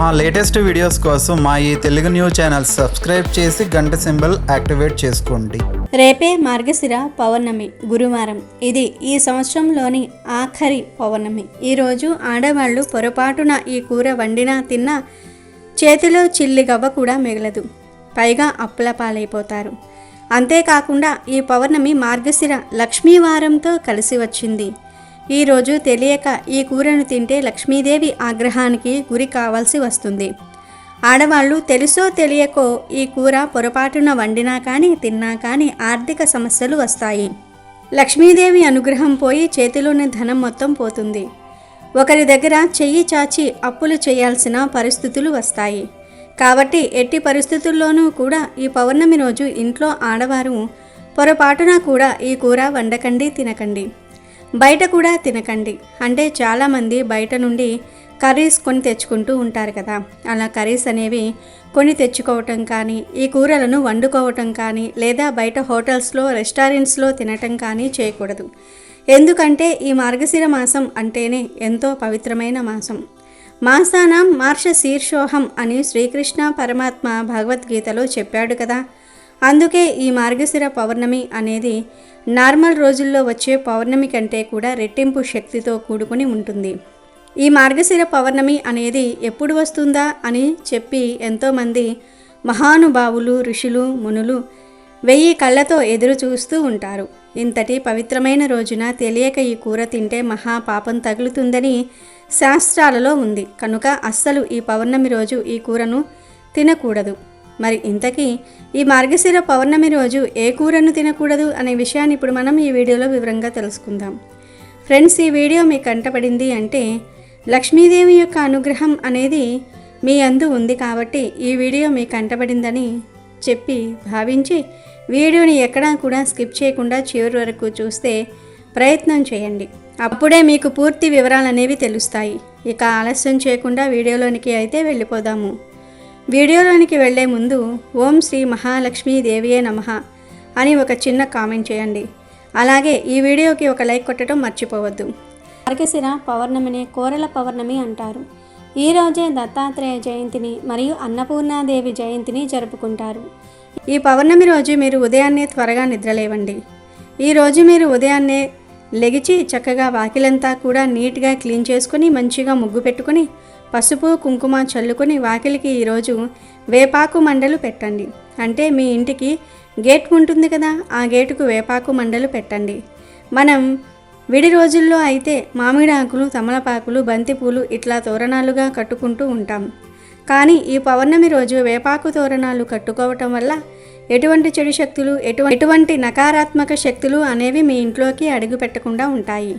మా latest videos కోసం మా ఈ తెలుగు న్యూస్ ఛానల్ సబ్స్క్రైబ్ చేసి గంట సింబల్ యాక్టివేట్ చేసుకోండి. రేపే మార్గశిర పౌర్ణమి గురువారం. ఇది ఈ సంవత్సరంలోని ఆఖరి పౌర్ణమి. ఈరోజు ఆడవాళ్ళు పొరపాటున ఈ కూర వండినా తిన్నా చేతిలో చిల్లి గవ్వ కూడా మిగలదు. పైగా అప్పుల పాలైపోతారు. అంతేకాకుండా ఈ పౌర్ణమి మార్గశిర లక్ష్మీవారంతో కలిసి వచ్చింది. ఈరోజు తెలియక ఈ కూరను తింటే లక్ష్మీదేవి ఆగ్రహానికి గురి కావాల్సి వస్తుంది. ఆడవాళ్ళు తెలుసో తెలియకో ఈ కూర పొరపాటున వండినా కానీ తిన్నా కానీ ఆర్థిక సమస్యలు వస్తాయి. లక్ష్మీదేవి అనుగ్రహం పోయి చేతిలోని ధనం మొత్తం పోతుంది. ఒకరి దగ్గర చెయ్యి చాచి అప్పులు చేయాల్సిన పరిస్థితులు వస్తాయి. కాబట్టి ఎట్టి పరిస్థితుల్లోనూ కూడా ఈ పౌర్ణమి రోజు ఇంట్లో ఆడవారు పొరపాటున కూడా ఈ కూర వండకండి, తినకండి. బయట కూడా తినకండి. అంటే చాలామంది బయట నుండి కర్రీస్ కొని తెచ్చుకుంటూ ఉంటారు కదా. అలా కర్రీస్ అనేవి కొని తెచ్చుకోవటం కానీ, ఈ కూరలను వండుకోవటం కానీ, లేదా బయట హోటల్స్లో రెస్టారెంట్స్లో తినటం కానీ చేయకూడదు. ఎందుకంటే ఈ మార్గశిర మాసం అంటేనే ఎంతో పవిత్రమైన మాసం. మాసానాం మార్ష శీర్షోహం అని శ్రీకృష్ణ పరమాత్మ భగవద్గీతలో చెప్పాడు కదా. అందుకే ఈ మార్గశిర పౌర్ణమి అనేది నార్మల్ రోజుల్లో వచ్చే పౌర్ణమి కంటే కూడా రెట్టింపు శక్తితో కూడుకుని ఉంటుంది. ఈ మార్గశిర పౌర్ణమి అనేది ఎప్పుడు వస్తుందా అని చెప్పి ఎంతోమంది మహానుభావులు, ఋషులు, మునులు 1000 కళ్ళతో ఎదురు చూస్తూ ఉంటారు. ఇంతటి పవిత్రమైన రోజున తెలియక ఈ కూర తింటే మహాపాపం తగులుతుందని శాస్త్రాలలో ఉంది. కనుక అస్సలు ఈ పౌర్ణమి రోజు ఈ కూరను తినకూడదు. మరి ఇంతకీ ఈ మార్గశిర పౌర్ణమి రోజు ఏ కూరను తినకూడదు అనే విషయాన్ని ఇప్పుడు మనం ఈ వీడియోలో వివరంగా తెలుసుకుందాం. ఫ్రెండ్స్, ఈ వీడియో మీకు కంటపడింది అంటే లక్ష్మీదేవి యొక్క అనుగ్రహం అనేది మీ అందు ఉంది కాబట్టి ఈ వీడియో మీకు కంటపడిందని చెప్పి భావించి వీడియోని ఎక్కడా కూడా స్కిప్ చేయకుండా చివరి వరకు చూస్తే ప్రయత్నం చేయండి. అప్పుడే మీకు పూర్తి వివరాలు అనేవి తెలుస్తాయి. ఇక ఆలస్యం చేయకుండా వీడియోలోనికి అయితే వెళ్ళిపోదాము. వీడియోలోనికి వెళ్లే ముందు ఓం శ్రీ మహాలక్ష్మీదేవియే నమః అని ఒక చిన్న కామెంట్ చేయండి. అలాగే ఈ వీడియోకి ఒక లైక్ కొట్టడం మర్చిపోవద్దు. మార్గశిర పౌర్ణమిని కోరల పౌర్ణమి అంటారు. ఈ రోజే దత్తాత్రేయ జయంతిని మరియు అన్నపూర్ణాదేవి జయంతిని జరుపుకుంటారు. ఈ పౌర్ణమి రోజు మీరు ఉదయాన్నే త్వరగా నిద్రలేవండి. ఈరోజు మీరు ఉదయాన్నే లెగిచి చక్కగా వాకిలంతా కూడా నీట్గా క్లీన్ చేసుకుని మంచిగా ముగ్గు పెట్టుకుని పసుపు కుంకుమ చల్లుకొని వాకిలికి ఈరోజు వేపాకు మండలు పెట్టండి. అంటే మీ ఇంటికి గేట్ ఉంటుంది కదా, ఆ గేటుకు వేపాకు మండలు పెట్టండి. మనం విడి రోజుల్లో అయితే మామిడి ఆకులు, తమలపాకులు, బంతిపూలు ఇట్లా తోరణాలుగా కట్టుకుంటూ ఉంటాం. కానీ ఈ పౌర్ణమి రోజు వేపాకు తోరణాలు కట్టుకోవటం వల్ల ఎటువంటి చెడు శక్తులు, ఎటువంటి నకారాత్మక శక్తులు అనేవి మీ ఇంట్లోకి అడుగు పెట్టకుండా ఉంటాయి.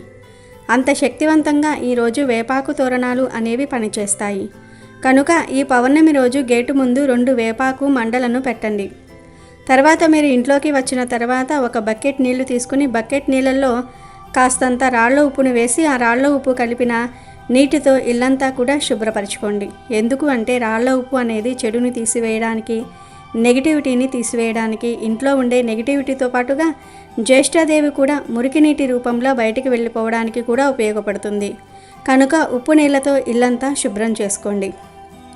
అంత శక్తివంతంగా ఈరోజు వేపాకు తోరణాలు అనేవి పనిచేస్తాయి. కనుక ఈ పౌర్ణమి రోజు గేటు ముందు 2 వేపాకు మండలను పెట్టండి. తర్వాత మీరు ఇంట్లోకి వచ్చిన తర్వాత ఒక బకెట్ నీళ్లు తీసుకుని బకెట్ నీళ్ళల్లో కాస్తంత రాళ్ల ఉప్పును వేసి ఆ రాళ్ల ఉప్పు కలిపిన నీటితో ఇల్లంతా కూడా శుభ్రపరచుకోండి. ఎందుకు అంటే రాళ్ల ఉప్పు అనేది చెడుని తీసివేయడానికి, నెగిటివిటీని తీసివేయడానికి, ఇంట్లో ఉండే నెగిటివిటీతో పాటుగా జ్యేష్ఠాదేవి కూడా మురికి నీటి రూపంలో బయటికి వెళ్ళిపోవడానికి కూడా ఉపయోగపడుతుంది. కనుక ఉప్పు నీళ్లతో ఇల్లంతా శుభ్రం చేసుకోండి.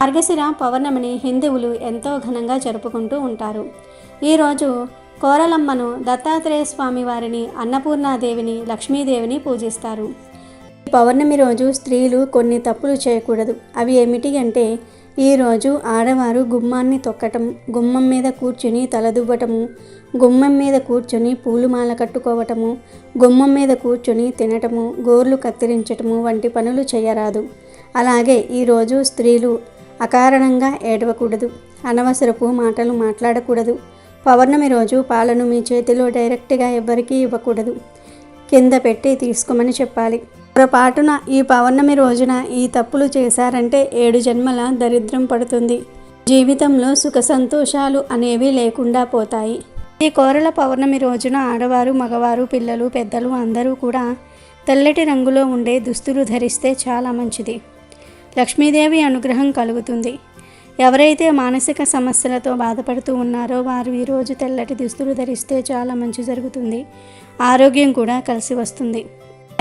మార్గశిర పౌర్ణమిని హిందువులు ఎంతో ఘనంగా జరుపుకుంటూ ఉంటారు. ఈరోజు కోరలమ్మను, దత్తాత్రేయ స్వామి వారిని, అన్నపూర్ణాదేవిని, లక్ష్మీదేవిని పూజిస్తారు. ఈ పౌర్ణమి రోజు స్త్రీలు కొన్ని తప్పులు చేయకూడదు. అవి ఏమిటి అంటే ఈరోజు ఆడవారు గుమ్మాన్ని తొక్కటం, గుమ్మం మీద కూర్చుని తలదువ్వటము, గుమ్మం మీద కూర్చొని పూలుమాల కట్టుకోవటము, గుమ్మం మీద కూర్చొని తినటము, గోర్లు కత్తిరించటము వంటి పనులు చేయరాదు. అలాగే ఈరోజు స్త్రీలు అకారణంగా ఏడవకూడదు, అనవసరపు మాటలు మాట్లాడకూడదు. పౌర్ణమి రోజు పాలను మీ చేతిలో డైరెక్ట్గా ఎవ్వరికీ ఇవ్వకూడదు, కింద పెట్టి తీసుకోమని చెప్పాలి. పొరపాటున ఈ పౌర్ణమి రోజున ఈ తప్పులు చేశారంటే 7 జన్మల దరిద్రం పడుతుంది. జీవితంలో సుఖ సంతోషాలు అనేవి లేకుండా పోతాయి. ఈ కోరల పౌర్ణమి రోజున ఆడవారు, మగవారు, పిల్లలు, పెద్దలు అందరూ కూడా తెల్లటి రంగులో ఉండే దుస్తులు ధరిస్తే చాలా మంచిది. లక్ష్మీదేవి అనుగ్రహం కలుగుతుంది. ఎవరైతే మానసిక సమస్యలతో బాధపడుతూ ఉన్నారో వారు ఈరోజు తెల్లటి దుస్తులు ధరిస్తే చాలా మంచి జరుగుతుంది. ఆరోగ్యం కూడా కలిసి వస్తుంది.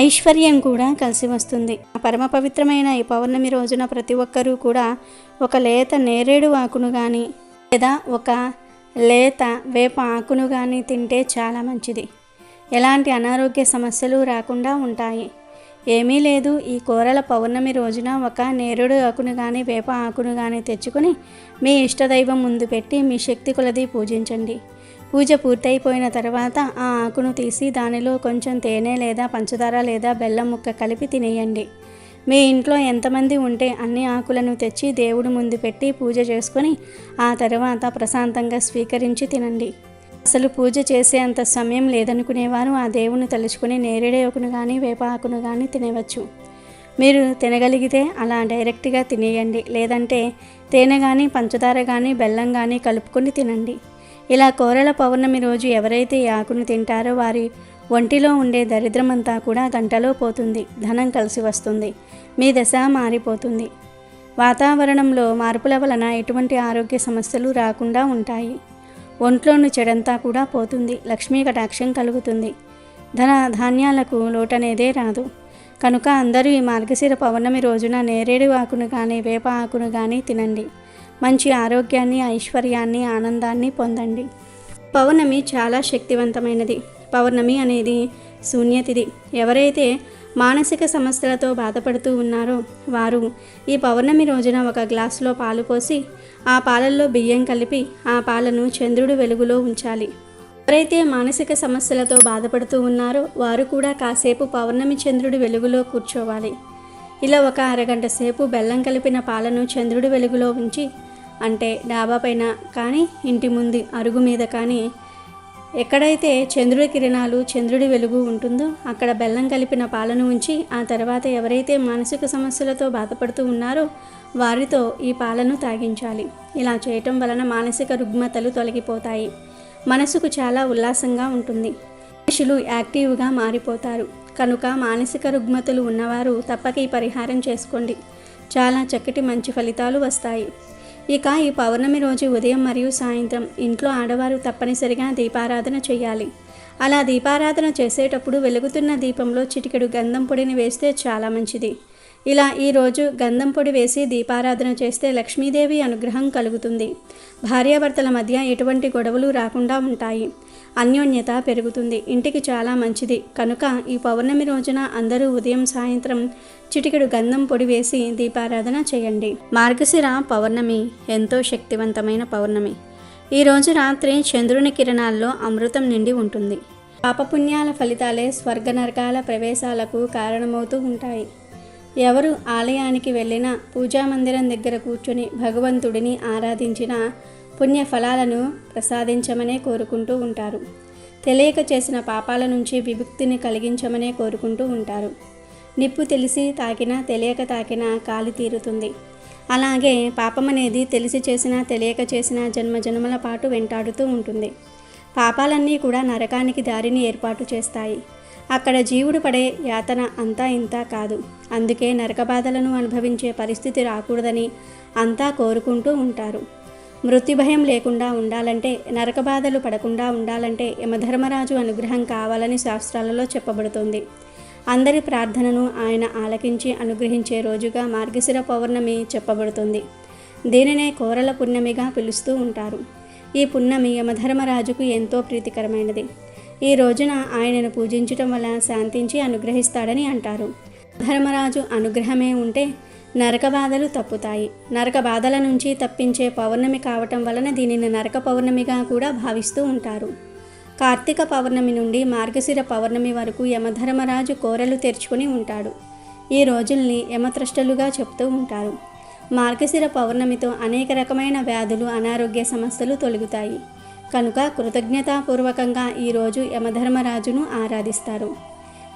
ఐశ్వర్యం కూడా కలిసి వస్తుంది. పరమ పవిత్రమైన ఈ పౌర్ణమి రోజున ప్రతి ఒక్కరూ కూడా ఒక లేత నేరేడు ఆకును కానీ లేదా ఒక లేత వేప ఆకును కానీ తింటే చాలా మంచిది. ఎలాంటి అనారోగ్య సమస్యలు రాకుండా ఉంటాయి. ఏమీ లేదు, ఈ కోరల పౌర్ణమి రోజున ఒక నేరేడు ఆకును కానీ వేప ఆకును కానీ తెచ్చుకొని మీ ఇష్టదైవం ముందు పెట్టి మీ శక్తి కొలది పూజించండి. పూజ పూర్తయిపోయిన తర్వాత ఆ ఆకును తీసి దానిలో కొంచెం తేనె లేదా పంచదార లేదా బెల్లం ముక్క కలిపి తినేయండి. మీ ఇంట్లో ఎంతమంది ఉంటే అన్ని ఆకులను తెచ్చి దేవుడి ముందు పెట్టి పూజ చేసుకొని ఆ తర్వాత ప్రశాంతంగా స్వీకరించి తినండి. అసలు పూజ చేసే అంత సమయం లేదనుకునేవారు ఆ దేవుని తలుచుకుని నేరేడు ఆకును కానీ వేప ఆకును కానీ తినవచ్చు. మీరు తినగలిగితే అలా డైరెక్ట్గా తినేయండి, లేదంటే తేనె కానీ పంచదార కానీ బెల్లం కానీ కలుపుకొని తినండి. ఇలా కోరల పౌర్ణమి రోజు ఎవరైతే ఈ ఆకును తింటారో వారి ఒంటిలో ఉండే దరిద్రమంతా కూడా గంటలో పోతుంది. ధనం కలిసి వస్తుంది. మీ దశ మారిపోతుంది. వాతావరణంలో మార్పుల వలన ఎటువంటి ఆరోగ్య సమస్యలు రాకుండా ఉంటాయి. ఒంట్లోని చెడంతా కూడా పోతుంది. లక్ష్మీ కటాక్షం కలుగుతుంది. ధన ధాన్యాలకు లోటనేదే రాదు. కనుక అందరూ ఈ మార్గశిర పౌర్ణమి రోజున నేరేడు ఆకును కానీ వేప ఆకును కానీ తినండి. మంచి ఆరోగ్యాన్ని, ఐశ్వర్యాన్ని, ఆనందాన్ని పొందండి. పౌర్ణమి చాలా శక్తివంతమైనది. పౌర్ణమి అనేది శూన్యతిథి. ఎవరైతే మానసిక సమస్యలతో బాధపడుతూ ఉన్నారో వారు ఈ పౌర్ణమి రోజున ఒక గ్లాసులో పాలు పోసి ఆ పాలల్లో బియ్యం కలిపి ఆ పాలను చంద్రుడి వెలుగులో ఉంచాలి. ఎవరైతే మానసిక సమస్యలతో బాధపడుతూ ఉన్నారో వారు కూడా కాసేపు పౌర్ణమి చంద్రుడి వెలుగులో కూర్చోవాలి. ఇలా ఒక అరగంట సేపు బెల్లం కలిపిన పాలను చంద్రుడి వెలుగులో ఉంచి, అంటే డాబా పైన కానీ ఇంటి ముందు అరుగు మీద కానీ ఎక్కడైతే చంద్రుడి కిరణాలు చంద్రుడి వెలుగు ఉంటుందో అక్కడ బెల్లం కలిపిన పాలను ఉంచి ఆ తర్వాత ఎవరైతే మానసిక సమస్యలతో బాధపడుతూ ఉన్నారో వారితో ఈ పాలను తాగించాలి. ఇలా చేయటం వలన మానసిక రుగ్మతలు తొలగిపోతాయి. మనసుకు చాలా ఉల్లాసంగా ఉంటుంది. మనుషులు యాక్టివ్గా మారిపోతారు. కనుక మానసిక రుగ్మతలు ఉన్నవారు తప్పక ఈ పరిహారం చేసుకోండి. చాలా చక్కటి మంచి ఫలితాలు వస్తాయి. ఇక ఈ పౌర్ణమి రోజు ఉదయం మరియు సాయంత్రం ఇంట్లో ఆడవారు తప్పనిసరిగా దీపారాధన చేయాలి. అలా దీపారాధన చేసేటప్పుడు వెలుగుతున్న దీపంలో చిటికెడు గంధం పొడిని వేస్తే చాలా మంచిది. ఇలా ఈరోజు గంధం పొడి వేసి దీపారాధన చేస్తే లక్ష్మీదేవి అనుగ్రహం కలుగుతుంది. భార్యాభర్తల మధ్య ఎటువంటి గొడవలు రాకుండా ఉంటాయి. అన్యోన్యత పెరుగుతుంది. ఇంటికి చాలా మంచిది. కనుక ఈ పౌర్ణమి రోజున అందరూ ఉదయం సాయంత్రం చిటికెడు గంధం పొడి వేసి దీపారాధన చేయండి. మార్గశిర పౌర్ణమి ఎంతో శక్తివంతమైన పౌర్ణమి. ఈరోజు రాత్రి చంద్రుని కిరణాల్లో అమృతం నిండి ఉంటుంది. పాపపుణ్యాల ఫలితాలే స్వర్గ నరకాల ప్రవేశాలకు కారణమవుతూ ఉంటాయి. ఎవరు ఆలయానికి వెళ్ళినా పూజామందిరం దగ్గర కూర్చొని భగవంతుడిని ఆరాధించిన పుణ్య ఫలాలను ప్రసాదించమనే కోరుకుంటూ ఉంటారు. తెలియక చేసిన పాపాల నుంచి విముక్తిని కలిగించమనే కోరుకుంటూ ఉంటారు. నిప్పు తెలిసి తాకినా తెలియక తాకినా కాలి తీరుతుంది. అలాగే పాపం అనేది తెలిసి చేసినా తెలియక చేసినా జన్మ జన్మల పాటు వెంటాడుతూ ఉంటుంది. పాపాలన్నీ కూడా నరకానికి దారిని ఏర్పాటు చేస్తాయి. అక్కడ జీవుడు పడే యాతన అంతా ఇంతా కాదు. అందుకే నరక బాధలను అనుభవించే పరిస్థితి రాకూడదని అంతా కోరుకుంటూ ఉంటారు. మృత్యు భయం లేకుండా ఉండాలంటే, నరక బాధలు పడకుండా ఉండాలంటే యమధర్మరాజు అనుగ్రహం కావాలని శాస్త్రాలలో చెప్పబడుతుంది. అందరి ప్రార్థనను ఆయన ఆలకించి అనుగ్రహించే రోజుగా మార్గశిర పౌర్ణమి చెప్పబడుతుంది. దీనినే కోరల పుణ్యమిగా పిలుస్తూ ఉంటారు. ఈ పుణ్యమి యమధర్మరాజుకు ఎంతో ప్రీతికరమైనది. ఈ రోజున ఆయనను పూజించటం వల్ల శాంతించి అనుగ్రహిస్తాడని అంటారు. ధర్మరాజు అనుగ్రహమే ఉంటే నరక బాధలు తప్పుతాయి. నరక బాధల నుంచి తప్పించే పౌర్ణమి కావటం వలన దీనిని నరక పౌర్ణమిగా కూడా భావిస్తూ ఉంటారు. కార్తీక పౌర్ణమి నుండి మార్గశిర పౌర్ణమి వరకు యమధర్మరాజు కోరలు తెరుచుకుని ఉంటాడు. ఈ రోజుల్ని యమత్రష్టలుగా చెప్తూ ఉంటారు. మార్గశిర పౌర్ణమితో అనేక రకమైన వ్యాధులు, అనారోగ్య సమస్యలు తొలగుతాయి. కనుక కృతజ్ఞతాపూర్వకంగా ఈరోజు యమధర్మరాజును ఆరాధిస్తారు.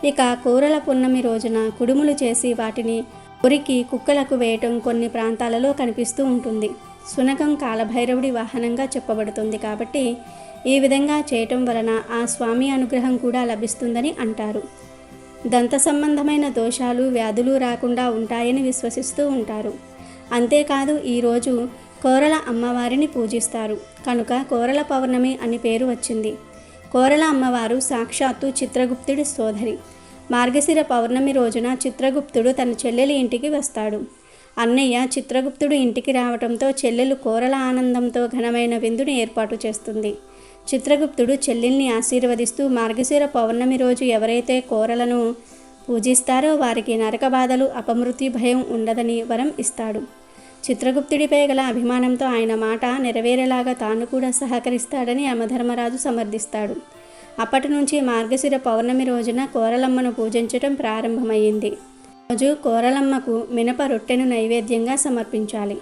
ఇక కోరల పున్నమి రోజున కుడుములు చేసి వాటిని ఉరికి కుక్కలకు వేయటం కొన్ని ప్రాంతాలలో కనిపిస్తూ ఉంటుంది. శునకం కాలభైరవుడి వాహనంగా చెప్పబడుతుంది కాబట్టి ఈ విధంగా చేయటం వలన ఆ స్వామి అనుగ్రహం కూడా లభిస్తుందని అంటారు. దంత సంబంధమైన దోషాలు, వ్యాధులు రాకుండా ఉంటాయని విశ్వసిస్తూ ఉంటారు. అంతేకాదు ఈరోజు కోరల అమ్మవారిని పూజిస్తారు. కనుక కోరల పౌర్ణమి అని పేరు వచ్చింది. కోరల అమ్మవారు సాక్షాత్తు చిత్రగుప్తుడి సోదరి. మార్గశిర పౌర్ణమి రోజున చిత్రగుప్తుడు తన చెల్లెలి ఇంటికి వస్తాడు. అన్నయ్య చిత్రగుప్తుడు ఇంటికి రావడంతో చెల్లెలు కోరల ఆనందంతో ఘనమైన విందుని ఏర్పాటు చేస్తుంది. చిత్రగుప్తుడు చెల్లెల్ని ఆశీర్వదిస్తూ మార్గశిర పౌర్ణమి రోజు ఎవరైతే కోరలను పూజిస్తారో వారికి నరక బాధలు, అపమృత్యు భయం ఉండదని వరం ఇస్తాడు. చిత్రగుప్తుడిపై గల అభిమానంతో ఆయన మాట నెరవేరేలాగా తాను కూడా సహకరిస్తాడని యమధర్మరాజు సమర్థిస్తాడు. అప్పటి నుంచి మార్గశిర పౌర్ణమి రోజున కోరలమ్మను పూజించడం ప్రారంభమైంది. రోజు కోరలమ్మకు మినప రొట్టెను నైవేద్యంగా సమర్పించాలి.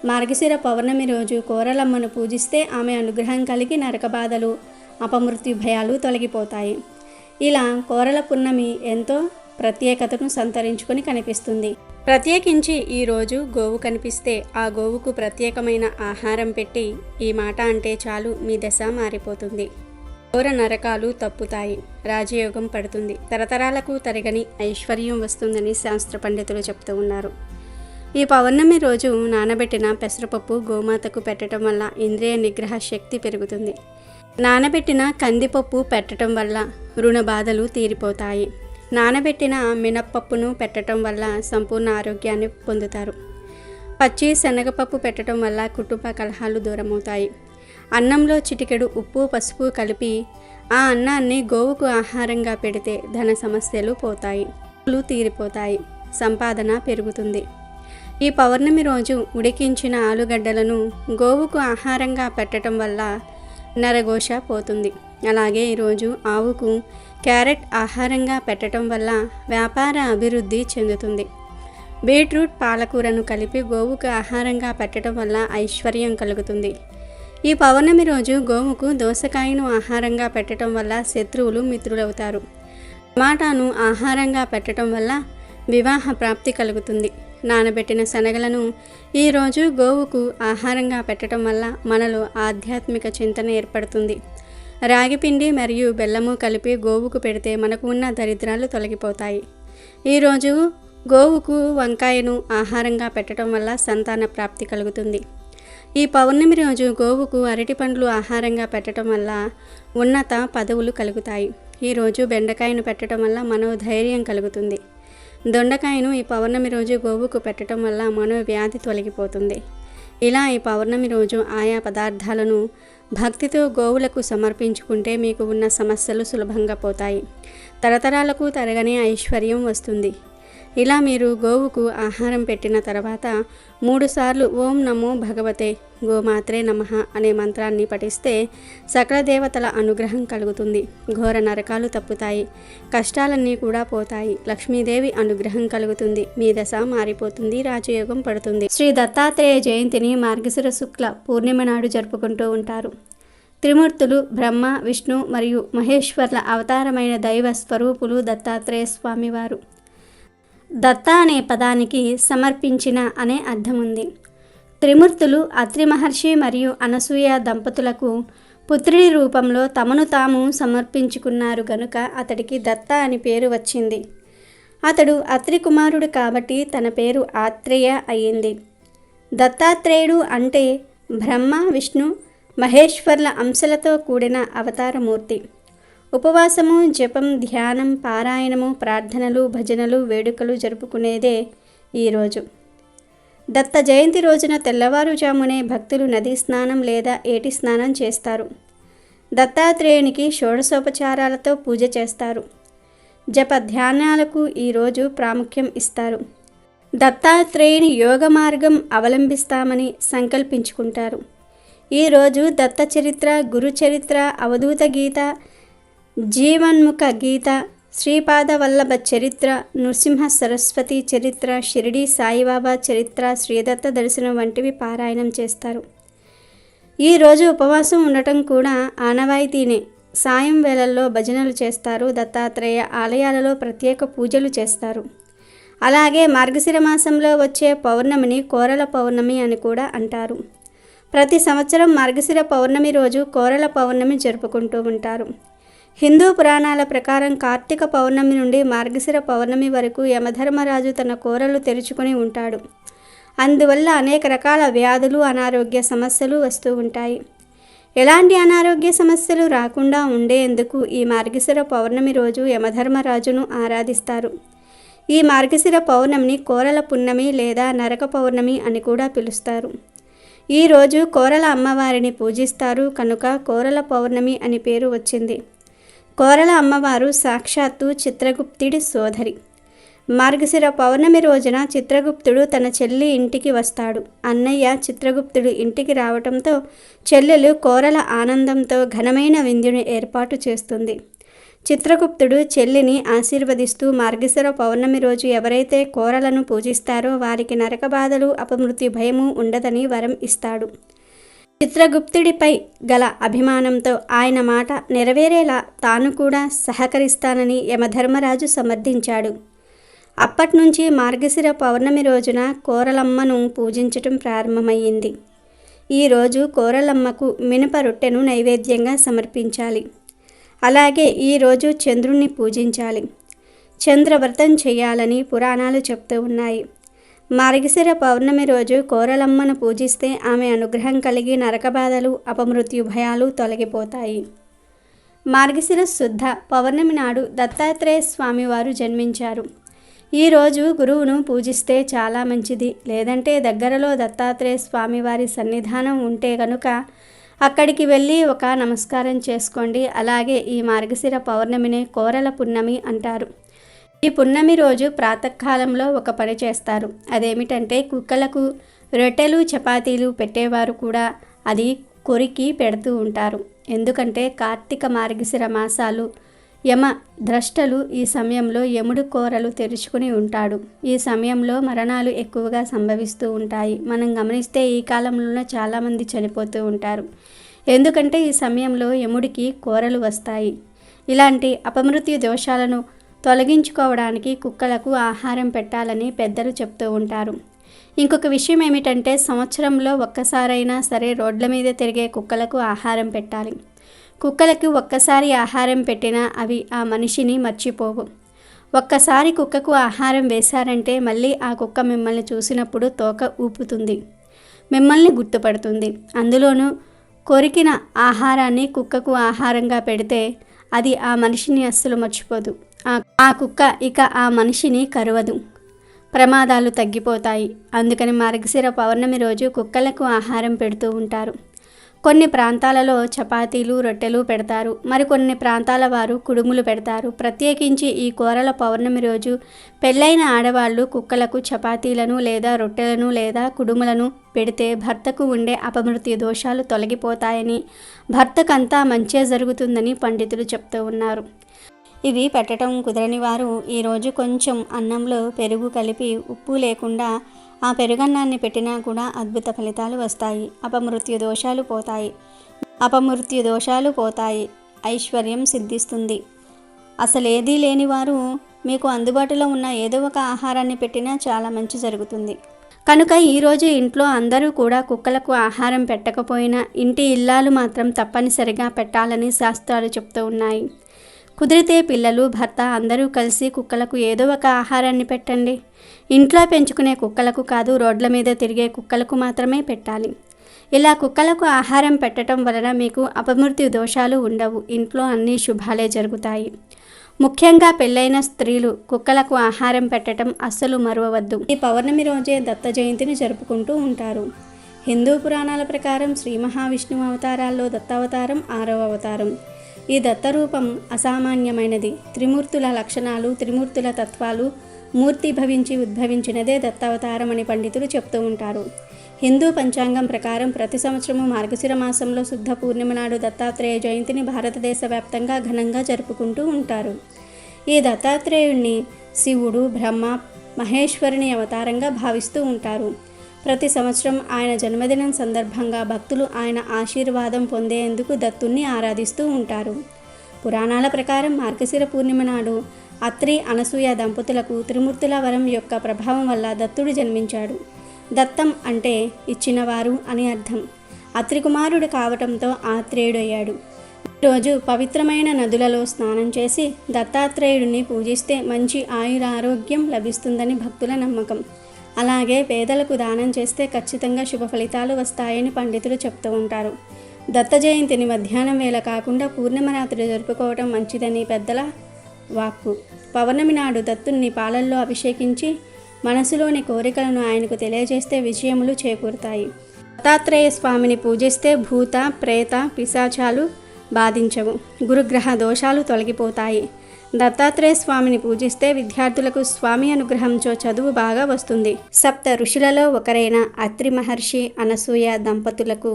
మార్గశిర పౌర్ణమి రోజు కోరలమ్మను పూజిస్తే ఆమె అనుగ్రహం కలిగి నరక బాధలు, అపమృత్యు భయాలు తొలగిపోతాయి. ఇలా కోరల పున్నమి ఎంతో ప్రత్యేకతను సంతరించుకొని కనిపిస్తుంది. ప్రత్యేకించి ఈరోజు గోవు కనిపిస్తే ఆ గోవుకు ప్రత్యేకమైన ఆహారం పెట్టి ఈ మాట అంటే చాలు మీ దశ మారిపోతుంది. ఘోర నరకాలు తప్పుతాయి, రాజయోగం పడుతుంది, తరతరాలకు తరగని ఐశ్వర్యం వస్తుందని శాస్త్ర పండితులు చెప్తూ ఉన్నారు. ఈ పౌర్ణమి రోజు నానబెట్టిన పెసరపప్పు గోమాతకు పెట్టడం వల్ల ఇంద్రియ నిగ్రహ శక్తి పెరుగుతుంది. నానబెట్టిన కందిపప్పు పెట్టడం వల్ల రుణ బాధలు తీరిపోతాయి. నానబెట్టిన మినప్పప్పును పెట్టడం వల్ల సంపూర్ణ ఆరోగ్యాన్ని పొందుతారు. పచ్చి శనగపప్పు పెట్టడం వల్ల కుటుంబ కలహాలు దూరమవుతాయి. అన్నంలో చిటికెడు ఉప్పు, పసుపు కలిపి ఆ అన్నాన్ని గోవుకు ఆహారంగా పెడితే ధన సమస్యలు పోతాయి, తీరిపోతాయి, సంపాదన పెరుగుతుంది. ఈ పౌర్ణమి రోజు ఉడికించిన ఆలుగడ్డలను గోవుకు ఆహారంగా పెట్టడం వల్ల నరఘోష పోతుంది. అలాగే ఈరోజు ఆవుకు క్యారెట్ ఆహారంగా పెట్టడం వల్ల వ్యాపార అభివృద్ధి చెందుతుంది. బీట్రూట్, పాలకూరను కలిపి గోవుకు ఆహారంగా పెట్టడం వల్ల ఐశ్వర్యం కలుగుతుంది. ఈ పౌర్ణమి రోజు గోవుకు దోసకాయను ఆహారంగా పెట్టడం వల్ల శత్రువులు మిత్రులవుతారు. టమాటాను ఆహారంగా పెట్టడం వల్ల వివాహ ప్రాప్తి కలుగుతుంది. నానబెట్టిన శనగలను ఈరోజు గోవుకు ఆహారంగా పెట్టడం వల్ల మనలో ఆధ్యాత్మిక చింతన ఏర్పడుతుంది. రాగిపిండి మరియు బెల్లము కలిపి గోవుకు పెడితే మనకు ఉన్న దరిద్రాలు తొలగిపోతాయి. ఈరోజు గోవుకు వంకాయను ఆహారంగా పెట్టడం వల్ల సంతాన ప్రాప్తి కలుగుతుంది. ఈ పౌర్ణమి రోజు గోవుకు అరటి పండ్లు ఆహారంగా పెట్టడం వల్ల ఉన్నత పదవులు కలుగుతాయి. ఈరోజు బెండకాయను పెట్టడం వల్ల మనోధైర్యం కలుగుతుంది. దొండకాయను ఈ పౌర్ణమి రోజు గోవుకు పెట్టడం వల్ల మనోవ్యాధి తొలగిపోతుంది. ఇలా ఈ పౌర్ణమి రోజు ఆయా పదార్థాలను భక్తితో గోవులకు సమర్పించుకుంటే మీకు ఉన్న సమస్యలు సులభంగా పోతాయి. తరతరాలకు తరగని ఐశ్వర్యం వస్తుంది. ఇలా మీరు గోవుకు ఆహారం పెట్టిన తర్వాత 3 సార్లు ఓం నమో భగవతే గోమాత్రే నమః అనే మంత్రాన్ని పఠిస్తే సకల దేవతల అనుగ్రహం కలుగుతుంది. ఘోర నరకాలు తప్పుతాయి, కష్టాలన్నీ కూడా పోతాయి, లక్ష్మీదేవి అనుగ్రహం కలుగుతుంది, మీ దశ మారిపోతుంది, రాజయోగం పడుతుంది. శ్రీ దత్తాత్రేయ జయంతిని మార్గశిర శుక్ల పూర్ణిమ నాడు జరుపుకుంటూ ఉంటారు. త్రిమూర్తులు బ్రహ్మ, విష్ణు మరియు మహేశ్వర్ల అవతారమైన దైవ స్వరూపులు దత్తాత్రేయ స్వామివారు. దత్త అనే పదానికి సమర్పించిన అనే అర్థం ఉంది. త్రిమూర్తులు అత్రి మహర్షి మరియు అనసూయ దంపతులకు పుత్రుడి రూపంలో తమను తాము సమర్పించుకున్నారు గనుక అతడికి దత్త అని పేరు వచ్చింది. అతడు అత్రి కుమారుడు కాబట్టి తన పేరు ఆత్రేయ అయ్యింది. దత్తాత్రేయుడు అంటే బ్రహ్మ, విష్ణు, మహేశ్వర్ల అంశలతో కూడిన అవతారమూర్తి. ఉపవాసము, జపం, ధ్యానం, పారాయణము, ప్రార్థనలు, భజనలు, వేడుకలు జరుపుకునేదే ఈరోజు. దత్త జయంతి రోజున తెల్లవారుజామునే భక్తులు నదీ స్నానం లేదా ఏటి స్నానం చేస్తారు. దత్తాత్రేయునికి షోడశోపచారాలతో పూజ చేస్తారు. జప ధ్యానాలకు ఈరోజు ప్రాముఖ్యం ఇస్తారు. దత్తాత్రేయుని యోగ మార్గం అవలంబిస్తామని సంకల్పించుకుంటారు. ఈరోజు దత్త చరిత్ర, గురు చరిత్ర, అవధూత గీత, జీవన్ముఖ గీత, శ్రీపాద వల్లభ చరిత్ర, నృసింహ సరస్వతి చరిత్ర, షిరిడి సాయిబాబా చరిత్ర, శ్రీదత్త దర్శనం వంటివి పారాయణం చేస్తారు. ఈరోజు ఉపవాసం ఉండటం కూడా ఆనవాయితీనే. సాయం వేళల్లో భజనలు చేస్తారు. దత్తాత్రేయ ఆలయాలలో ప్రత్యేక పూజలు చేస్తారు. అలాగే మార్గశిర మాసంలో వచ్చే పౌర్ణమిని కోరల పౌర్ణమి అని కూడా అంటారు. ప్రతి సంవత్సరం మార్గశిర పౌర్ణమి రోజు కోరల పౌర్ణమి జరుపుకుంటూ ఉంటారు. హిందూ పురాణాల ప్రకారం కార్తీక పౌర్ణమి నుండి మార్గశిర పౌర్ణమి వరకు యమధర్మరాజు తన కోరలు తెరుచుకొని ఉంటాడు. అందువల్ల అనేక రకాల వ్యాధులు, అనారోగ్య సమస్యలు వస్తూ ఉంటాయి. ఎలాంటి అనారోగ్య సమస్యలు రాకుండా ఉండేందుకు ఈ మార్గశిర పౌర్ణమి రోజు యమధర్మరాజును ఆరాధిస్తారు. ఈ మార్గశిర పౌర్ణమిని కోరల పున్నమి లేదా నరక పౌర్ణమి అని కూడా పిలుస్తారు. ఈరోజు కోరల అమ్మవారిని పూజిస్తారు కనుక కోరల పౌర్ణమి అని పేరు వచ్చింది. కోరల అమ్మవారు సాక్షాత్తు చిత్రగుప్తుడి సోదరి. మార్గశిర పౌర్ణమి రోజున చిత్రగుప్తుడు తన చెల్లి ఇంటికి వస్తాడు. అన్నయ్య చిత్రగుప్తుడు ఇంటికి రావటంతో చెల్లెలు కోరల ఆనందంతో ఘనమైన విందుని ఏర్పాటు చేస్తుంది. చిత్రగుప్తుడు చెల్లిని ఆశీర్వదిస్తూ మార్గశిర పౌర్ణమి రోజు ఎవరైతే కోరలను పూజిస్తారో వారికి నరక బాధలు అపమృత్యు భయము ఉండదని వరం ఇస్తాడు. చిత్రగుప్తుడిపై గల అభిమానంతో ఆయన మాట నెరవేరేలా తాను కూడా సహకరిస్తానని యమధర్మరాజు సమర్థించాడు. అప్పట్నుంచి మార్గశిర పౌర్ణమి రోజున కోరలమ్మను పూజించటం ప్రారంభమయ్యింది. ఈరోజు కోరలమ్మకు మినప రొట్టెను నైవేద్యంగా సమర్పించాలి. అలాగే ఈరోజు చంద్రుణ్ణి పూజించాలి. చంద్రవ్రతం చేయాలని పురాణాలు చెప్తూ ఉన్నాయి. మార్గశిర పౌర్ణమి రోజు కోరలమ్మను పూజిస్తే ఆమె అనుగ్రహం కలిగి నరకబాధలు అపమృత్యు భయాలు తొలగిపోతాయి. మార్గశిర శుద్ధ పౌర్ణమి నాడు దత్తాత్రేయ స్వామివారు జన్మించారు. ఈరోజు గురువును పూజిస్తే చాలా మంచిది. లేదంటే దగ్గరలో దత్తాత్రేయ స్వామివారి సన్నిధానం ఉంటే కనుక అక్కడికి వెళ్ళి ఒక నమస్కారం చేసుకోండి. అలాగే ఈ మార్గశిర పౌర్ణమిని కోరల పున్నమి అంటారు. ఈ పున్నమి రోజు ప్రాతకాలంలో ఒక పని చేస్తారు. అదేమిటంటే కుక్కలకు రొట్టెలు చపాతీలు పెట్టేవారు కూడా అది కొరికి పెడుతూ ఉంటారు. ఎందుకంటే కార్తీక మార్గశిర మాసాలు యమ ద్రష్టలు ఈ సమయంలో యముడు కోరలు తెరుచుకుని ఉంటాడు. ఈ సమయంలో మరణాలు ఎక్కువగా సంభవిస్తూ ఉంటాయి. మనం గమనిస్తే ఈ కాలంలోనే చాలామంది చనిపోతూ ఉంటారు. ఎందుకంటే ఈ సమయంలో యముడికి కోరలు వస్తాయి. ఇలాంటి అపమృత్యు దోషాలను తొలగించుకోవడానికి కుక్కలకు ఆహారం పెట్టాలని పెద్దలు చెప్తూ ఉంటారు. ఇంకొక విషయం ఏమిటంటే సంవత్సరంలో ఒక్కసారైనా సరే రోడ్ల మీద తిరిగే కుక్కలకు ఆహారం పెట్టాలి. కుక్కలకు ఒక్కసారి ఆహారం పెట్టినా అవి ఆ మనిషిని మర్చిపోవు. ఒక్కసారి కుక్కకు ఆహారం వేశారంటే మళ్ళీ ఆ కుక్క మిమ్మల్ని చూసినప్పుడు తోక ఊపుతుంది, మిమ్మల్ని గుర్తుపడుతుంది. అందులోనూ కొరికిన ఆహారాన్ని కుక్కకు ఆహారంగా పెడితే అది ఆ మనిషిని అస్సలు మర్చిపోదు. ఆ కుక్క ఇక ఆ మనిషిని కరువదు, ప్రమాదాలు తగ్గిపోతాయి. అందుకని మార్గశిర పౌర్ణమి రోజు కుక్కలకు ఆహారం పెడుతూ ఉంటారు. కొన్ని ప్రాంతాలలో చపాతీలు రొట్టెలు పెడతారు. మరికొన్ని ప్రాంతాల వారు కుడుములు పెడతారు. ప్రత్యేకించి ఈ కోరల పౌర్ణమి రోజు పెళ్ళైన ఆడవాళ్ళు కుక్కలకు చపాతీలను లేదా రొట్టెలను లేదా కుడుములను పెడితే భర్తకు ఉండే అపమృత్యు దోషాలు తొలగిపోతాయని, భర్తకంతా మంచే జరుగుతుందని పండితులు చెప్తూ ఉన్నారు. ఇవి పెట్టడం కుదరని వారు ఈరోజు కొంచెం అన్నంలో పెరుగు కలిపి ఉప్పు లేకుండా ఆ పెరుగన్నాన్ని పెట్టినా కూడా అద్భుత ఫలితాలు వస్తాయి. అపమృత్యు దోషాలు పోతాయి. ఐశ్వర్యం సిద్ధిస్తుంది. అసలు ఏదీ లేని వారు మీకు అందుబాటులో ఉన్న ఏదో ఒక ఆహారాన్ని పెట్టినా చాలా మంచి జరుగుతుంది. కనుక ఈరోజు ఇంట్లో అందరూ కూడా కుక్కలకు ఆహారం పెట్టకపోయినా ఇంటి ఇల్లాలు మాత్రం తప్పనిసరిగా పెట్టాలని శాస్త్రాలు చెప్తూ ఉన్నాయి. కుదిరితే పిల్లలు, భర్త అందరూ కలిసి కుక్కలకు ఏదో ఒక ఆహారాన్ని పెట్టండి. ఇంట్లో పెంచుకునే కుక్కలకు కాదు, రోడ్ల మీద తిరిగే కుక్కలకు మాత్రమే పెట్టాలి. ఇలా కుక్కలకు ఆహారం పెట్టడం వలన మీకు అపమృత్యు దోషాలు ఉండవు. ఇంట్లో అన్ని శుభాలే జరుగుతాయి. ముఖ్యంగా పెళ్ళైన స్త్రీలు కుక్కలకు ఆహారం పెట్టడం అస్సలు మరువవద్దు. ఈ పౌర్ణమి రోజే దత్త జయంతిని జరుపుకుంటూ ఉంటారు. హిందూ పురాణాల ప్రకారం శ్రీ మహావిష్ణువు అవతారాల్లో దత్తావతారం 6వ అవతారం. ఈ దత్తరూపం అసామాన్యమైనది. త్రిమూర్తుల లక్షణాలు, త్రిమూర్తుల తత్వాలు మూర్తి భవించి ఉద్భవించినదే దత్తావతారం అని పండితులు చెప్తూ ఉంటారు. హిందూ పంచాంగం ప్రకారం ప్రతి సంవత్సరము మార్గశిర మాసంలో శుద్ధ పూర్ణిమ నాడు దత్తాత్రేయ జయంతిని భారతదేశ వ్యాప్తంగా ఘనంగా జరుపుకుంటూ ఉంటారు. ఈ దత్తాత్రేయుణ్ణి శివుడు, బ్రహ్మ, మహేశ్వరుని అవతారంగా భావిస్తూ ఉంటారు. ప్రతి సంవత్సరం ఆయన జన్మదినం సందర్భంగా భక్తులు ఆయన ఆశీర్వాదం పొందేందుకు దత్తుణ్ణి ఆరాధిస్తూ ఉంటారు. పురాణాల ప్రకారం మార్గశిర పూర్ణిమ నాడు అత్రి, అనసూయ దంపతులకు త్రిమూర్తుల వరం యొక్క ప్రభావం వల్ల దత్తుడు జన్మించాడు. దత్తం అంటే ఇచ్చినవారు అని అర్థం. అత్రి కుమారుడు కావటంతో ఆత్రేయుడయ్యాడు. ఈరోజు పవిత్రమైన నదులలో స్నానం చేసి దత్తాత్రేయుడిని పూజిస్తే మంచి ఆయురారోగ్యం లభిస్తుందని భక్తుల నమ్మకం. అలాగే పేదలకు దానం చేస్తే ఖచ్చితంగా శుభ ఫలితాలు వస్తాయని పండితులు చెప్తూ ఉంటారు. దత్త జయంతిని మధ్యాహ్నం వేళ కాకుండా పూర్ణిమ రాత్రి జరుపుకోవటం మంచిదని పెద్దల వాక్కు. పౌర్ణమి నాడు దత్తుని పాలల్లో అభిషేకించి మనసులోని కోరికలను ఆయనకు తెలియజేస్తే విజయములు చేకూరుతాయి. దత్తాత్రేయ స్వామిని పూజిస్తే భూత ప్రేత పిశాచాలు బాధించవు, గురుగ్రహ దోషాలు తొలగిపోతాయి. దత్తాత్రేయ స్వామిని పూజిస్తే విద్యార్థులకు స్వామి అనుగ్రహంతో చదువు బాగా వస్తుంది. సప్త ఋషులలో ఒకరైన అత్రి మహర్షి అనసూయ దంపతులకు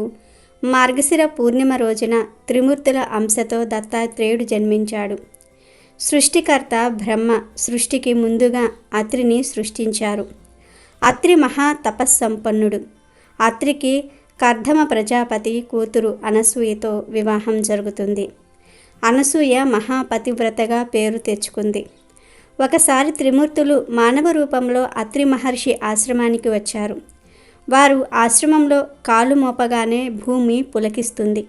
మార్గశిర పూర్ణిమ రోజున త్రిమూర్తుల అంశతో దత్తాత్రేయుడు జన్మించాడు. సృష్టికర్త బ్రహ్మ సృష్టికి ముందుగా అత్రిని సృష్టించారు. అత్రి మహా తపస్సంపన్నుడు. అత్రికి కర్దమ ప్రజాపతి కూతురు అనసూయతో వివాహం జరుగుతుంది. అనసూయ మహాపతివ్రతగా పేరు తెచ్చుకుంది. ఒకసారి త్రిమూర్తులు మానవ రూపంలో అత్రి మహర్షి ఆశ్రమానికి వచ్చారు. వారు ఆశ్రమంలో కాలు మోపగానే భూమి పులకిస్తుంది.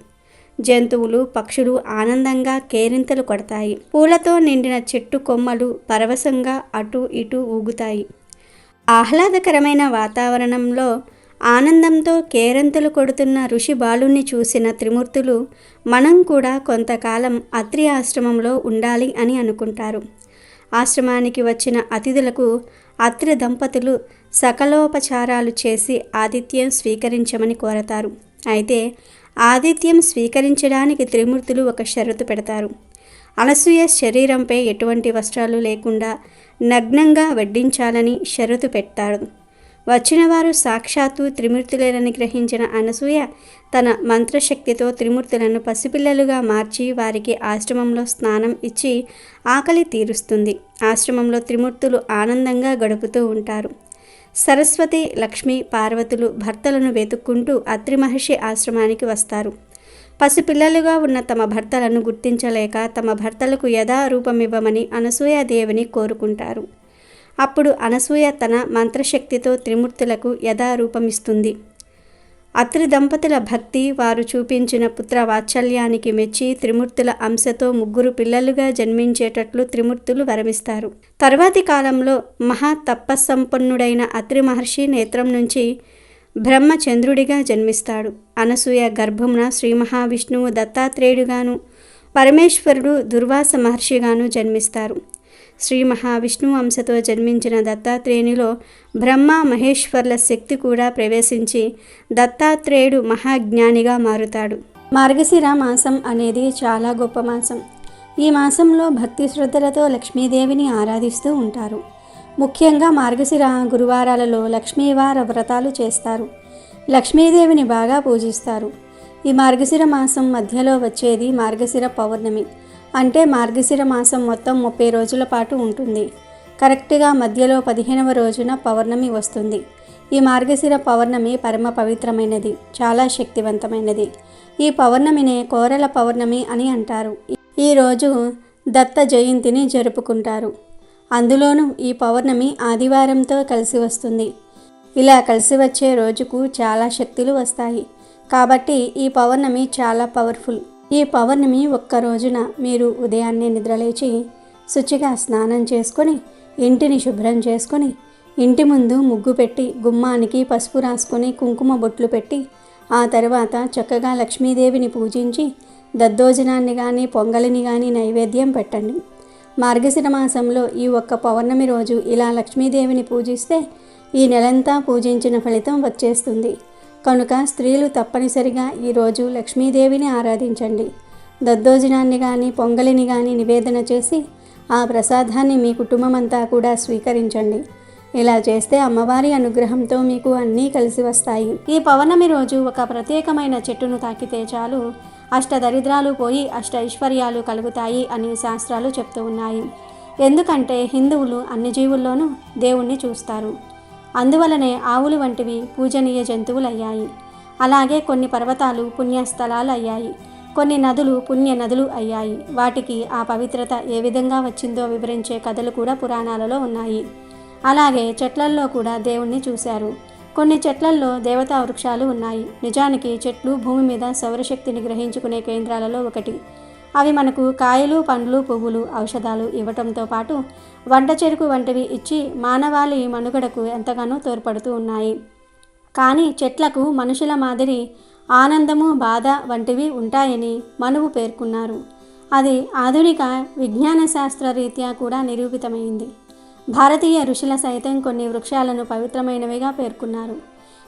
జంతువులు పక్షులు ఆనందంగా కేరింతలు కొడతాయి. పూలతో నిండిన చెట్టు కొమ్మలు పరవశంగా అటు ఇటు ఊగుతాయి. ఆహ్లాదకరమైన వాతావరణంలో ఆనందంతో కేరింతలు కొడుతున్న ఋషి బాలుని చూసిన త్రిమూర్తులు మనం కూడా కొంతకాలం అత్రి ఆశ్రమంలో ఉండాలి అని అనుకుంటారు. ఆశ్రమానికి వచ్చిన అతిథులకు అత్రి దంపతులు సకలోపచారాలు చేసి ఆతిథ్యం స్వీకరించమని కోరతారు. అయితే ఆతిథ్యం స్వీకరించడానికి త్రిమూర్తులు ఒక షరతు పెడతారు. అనసూయ శరీరంపై ఎటువంటి వస్త్రాలు లేకుండా నగ్నంగా వడ్డించాలని షరతు పెట్టారు. వచ్చిన వారు సాక్షాత్తు త్రిమూర్తులేనని గ్రహించిన అనసూయ తన మంత్రశక్తితో త్రిమూర్తులను పసిపిల్లలుగా మార్చి వారికి ఆశ్రమంలో స్నానం ఇచ్చి ఆకలి తీరుస్తుంది. ఆశ్రమంలో త్రిమూర్తులు ఆనందంగా గడుపుతూ ఉంటారు. సరస్వతి, లక్ష్మి, పార్వతులు భర్తలను వెతుక్కుంటూ అత్రి మహర్షి ఆశ్రమానికి వస్తారు. పసిపిల్లలుగా ఉన్న తమ భర్తలను గుర్తించలేక తమ భర్తలకు యథారూపమివ్వమని అనసూయాదేవిని కోరుకుంటారు. అప్పుడు అనసూయ తన మంత్రశక్తితో త్రిమూర్తులకు యథారూపమిస్తుంది. అత్రి దంపతుల భక్తి, వారు చూపించిన పుత్ర వాత్సల్యానికి మెచ్చి త్రిమూర్తుల అంశతో 3 పిల్లలుగా జన్మించేటట్లు త్రిమూర్తులు వరమిస్తారు. తర్వాతి కాలంలో మహా తపస్సంపన్నుడైన అత్రి మహర్షి నేత్రం నుంచి బ్రహ్మచంద్రుడిగా జన్మిస్తాడు. అనసూయ గర్భమున శ్రీ మహావిష్ణువు దత్తాత్రేయుడుగాను పరమేశ్వరుడు దుర్వాస మహర్షిగాను జన్మిస్తారు. శ్రీ మహావిష్ణువు అంశతో జన్మించిన దత్తాత్రేయునిలో బ్రహ్మ మహేశ్వర్ల శక్తి కూడా ప్రవేశించి దత్తాత్రేయుడు మహాజ్ఞానిగా మారుతాడు. మార్గశిర మాసం అనేది చాలా గొప్ప మాసం. ఈ మాసంలో భక్తి శ్రద్ధలతో లక్ష్మీదేవిని ఆరాధిస్తూ ఉంటారు. ముఖ్యంగా మార్గశిర గురువారాలలో లక్ష్మీవార వ్రతాలు చేస్తారు. లక్ష్మీదేవిని బాగా పూజిస్తారు. ఈ మార్గశిర మాసం మధ్యలో వచ్చేది మార్గశిర పౌర్ణమి. అంటే మార్గశిర మాసం మొత్తం 30 రోజుల పాటు ఉంటుంది. కరెక్ట్గా మధ్యలో 15వ రోజున పౌర్ణమి వస్తుంది. ఈ మార్గశిర పౌర్ణమి పరమ పవిత్రమైనది, చాలా శక్తివంతమైనది. ఈ పౌర్ణమినే కోరల పౌర్ణమి అని అంటారు. ఈరోజు దత్త జయంతిని జరుపుకుంటారు. అందులోనూ ఈ పౌర్ణమి ఆదివారంతో కలిసి వస్తుంది. ఇలా కలిసి వచ్చే రోజుకు చాలా శక్తులు వస్తాయి. కాబట్టి ఈ పౌర్ణమి చాలా పవర్ఫుల్. ఈ పౌర్ణమి ఒక్క రోజున మీరు ఉదయాన్నే నిద్రలేచి శుచిగా స్నానం చేసుకొని ఇంటిని శుభ్రం చేసుకొని ఇంటి ముందు ముగ్గు పెట్టి గుమ్మానికి పసుపు రాసుకొని కుంకుమ బొట్లు పెట్టి ఆ తర్వాత చక్కగా లక్ష్మీదేవిని పూజించి దద్దోజనాన్ని కానీ పొంగలిని కానీ నైవేద్యం పెట్టండి. మార్గశిర మాసంలో ఈ ఒక్క పౌర్ణమి రోజు ఇలా లక్ష్మీదేవిని పూజిస్తే ఈ నెలంతా పూజించిన ఫలితం వచ్చేస్తుంది. కనుక స్త్రీలు తప్పనిసరిగా ఈరోజు లక్ష్మీదేవిని ఆరాధించండి. దద్దోజనాన్ని కానీ పొంగలిని కానీ నివేదన చేసి ఆ ప్రసాదాన్ని మీ కుటుంబం అంతా కూడా స్వీకరించండి. ఇలా చేస్తే అమ్మవారి అనుగ్రహంతో మీకు అన్నీ కలిసి వస్తాయి. ఈ పౌర్ణమి రోజు ఒక ప్రత్యేకమైన చెట్టును తాకితే చాలు అష్టదరిద్రాలు పోయి అష్ట ఐశ్వర్యాలు కలుగుతాయి అని శాస్త్రాలు చెప్తూ ఉన్నాయి. ఎందుకంటే హిందువులు అన్ని జీవుల్లోనూ దేవుణ్ణి చూస్తారు. అందువలనే ఆవులు వంటివి పూజనీయ జంతువులు అయ్యాయి. అలాగే కొన్ని పర్వతాలు పుణ్యస్థలాలు అయ్యాయి. కొన్ని నదులు పుణ్య నదులు అయ్యాయి. వాటికి ఆ పవిత్రత ఏ విధంగా వచ్చిందో వివరించే కథలు కూడా పురాణాలలో ఉన్నాయి. అలాగే చెట్లల్లో కూడా దేవుణ్ణి చూశారు. కొన్ని చెట్లల్లో దేవతా వృక్షాలు ఉన్నాయి. నిజానికి చెట్లు భూమి మీద సౌరశక్తిని గ్రహించుకునే కేంద్రాలలో ఒకటి. అవి మనకు కాయలు, పండ్లు, పువ్వులు, ఔషధాలు ఇవ్వటంతో పాటు వంట చెరుకు వంటివి ఇచ్చి మానవాళి మనుగడకు ఎంతగానో తోడ్పడుతూ ఉన్నాయి. కానీ చెట్లకు మనుషుల మాదిరి ఆనందము, బాధ వంటివి ఉంటాయని మనువు పేర్కొన్నారు. అది ఆధునిక విజ్ఞాన శాస్త్ర రీత్యా కూడా నిరూపితమైంది. భారతీయ ఋషుల సైతం కొన్ని వృక్షాలను పవిత్రమైనవిగా పేర్కొన్నారు.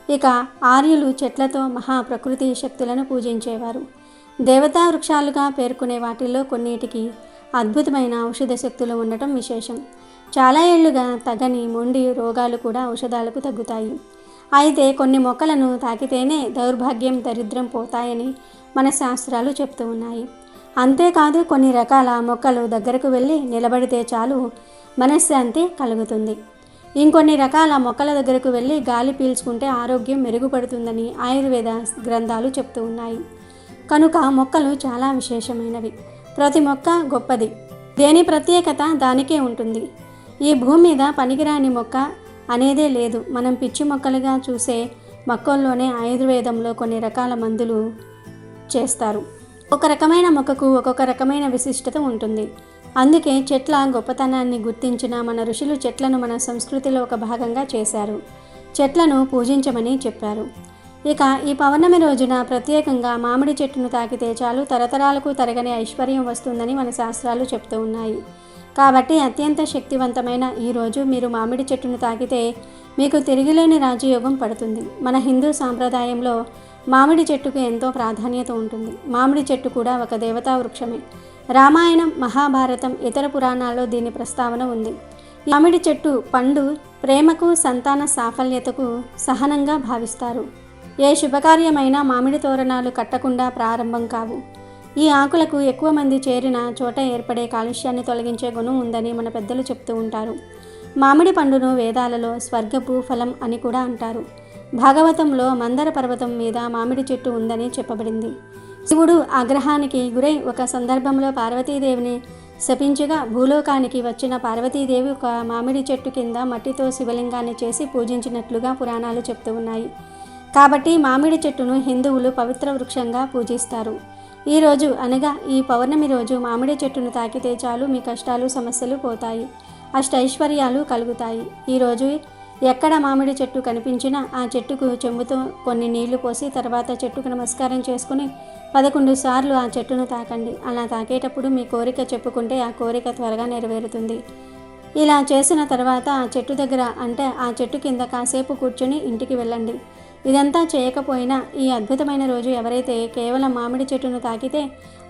ఇక ఆర్యులు చెట్లతో మహాప్రకృతి శక్తులను పూజించేవారు. దేవతా వృక్షాలుగా పేర్కొనే వాటిల్లో కొన్నిటికి అద్భుతమైన ఔషధ శక్తులు ఉండటం విశేషం. చాలా ఏళ్లుగా తగని మొండి రోగాలు కూడా ఔషధాలకు తగ్గుతాయి. అయితే కొన్ని మొక్కలను తాకితేనే దౌర్భాగ్యం, దరిద్రం పోతాయని మన శాస్త్రాలు చెప్తూ ఉన్నాయి. అంతేకాదు కొన్ని రకాల మొక్కలు దగ్గరకు వెళ్ళి నిలబడితే చాలు మనశ్శాంతి కలుగుతుంది. ఇంకొన్ని రకాల మొక్కల దగ్గరకు వెళ్ళి గాలి పీల్చుకుంటే ఆరోగ్యం మెరుగుపడుతుందని ఆయుర్వేద గ్రంథాలు చెప్తూ ఉన్నాయి. కనుక మొక్కలు చాలా విశేషమైనవి. ప్రతి మొక్క గొప్పది. దేని ప్రత్యేకత దానికే ఉంటుంది. ఈ భూమి మీద పనికిరాని మొక్క అనేదే లేదు. మనం పిచ్చి మొక్కలుగా చూసే మొక్కల్లోనే ఆయుర్వేదంలో కొన్ని రకాల మందులు చేస్తారు. ఒక రకమైన మొక్కకు ఒక్కొక్క రకమైన విశిష్టత ఉంటుంది. అందుకే చెట్ల గొప్పతనాన్ని గుర్తించిన మన ఋషులు చెట్లను మన సంస్కృతిలో ఒక భాగంగా చేశారు. చెట్లను పూజించమని చెప్పారు. ఇక ఈ పౌర్ణమి రోజున ప్రత్యేకంగా మామిడి చెట్టును తాకితే చాలు తరతరాలకు తరగని ఐశ్వర్యం వస్తుందని మన శాస్త్రాలు చెప్తూ ఉన్నాయి. కాబట్టి అత్యంత శక్తివంతమైన ఈరోజు మీరు మామిడి చెట్టును తాకితే మీకు తిరిగిలేని రాజయోగం పడుతుంది. మన హిందూ సాంప్రదాయంలో మామిడి చెట్టుకు ఎంతో ప్రాధాన్యత ఉంటుంది. మామిడి చెట్టు కూడా ఒక దేవతా వృక్షమే. రామాయణం, మహాభారతం, ఇతర పురాణాల్లో దీని ప్రస్తావన ఉంది. మామిడి చెట్టు పండు ప్రేమకు, సంతాన సాఫల్యతకు సహనంగా భావిస్తారు. ఏ శుభకార్యమైనా మామిడి తోరణాలు కట్టకుండా ప్రారంభం కావు. ఈ ఆకులకు ఎక్కువ మంది చేరిన చోట ఏర్పడే కాలుష్యాన్ని తొలగించే గుణం ఉందని మన పెద్దలు చెప్తూ ఉంటారు. మామిడి పండును వేదాలలో స్వర్గపు ఫలం అని కూడా అంటారు. భాగవతంలో మందర పర్వతం మీద మామిడి చెట్టు ఉందని చెప్పబడింది. శివుడు ఆగ్రహానికి గురై ఒక సందర్భంలో పార్వతీదేవిని శపించగా భూలోకానికి వచ్చిన పార్వతీదేవి ఒక మామిడి చెట్టు కింద మట్టితో శివలింగాన్ని చేసి పూజించినట్లుగా పురాణాలు చెప్తూ ఉన్నాయి. కాబట్టి మామిడి చెట్టును హిందువులు పవిత్ర వృక్షంగా పూజిస్తారు. ఈరోజు అనగా ఈ పౌర్ణమి రోజు మామిడి చెట్టును తాకితే చాలు మీ కష్టాలు, సమస్యలు పోతాయి, అష్టైశ్వర్యాలు కలుగుతాయి. ఈరోజు ఎక్కడ మామిడి చెట్టు కనిపించినా ఆ చెట్టుకు చెంబుతో కొన్ని నీళ్లు పోసి తర్వాత చెట్టుకు నమస్కారం చేసుకుని 11 సార్లు ఆ చెట్టును తాకండి. అలా తాకేటప్పుడు మీ కోరిక చెప్పుకుంటే ఆ కోరిక త్వరగా నెరవేరుతుంది. ఇలా చేసిన తర్వాత ఆ చెట్టు దగ్గర అంటే ఆ చెట్టు కింద కాసేపు కూర్చొని ఇంటికి వెళ్ళండి. ఇదంతా చేయకపోయినా ఈ అద్భుతమైన రోజు ఎవరైతే కేవలం మామిడి చెట్టును తాకితే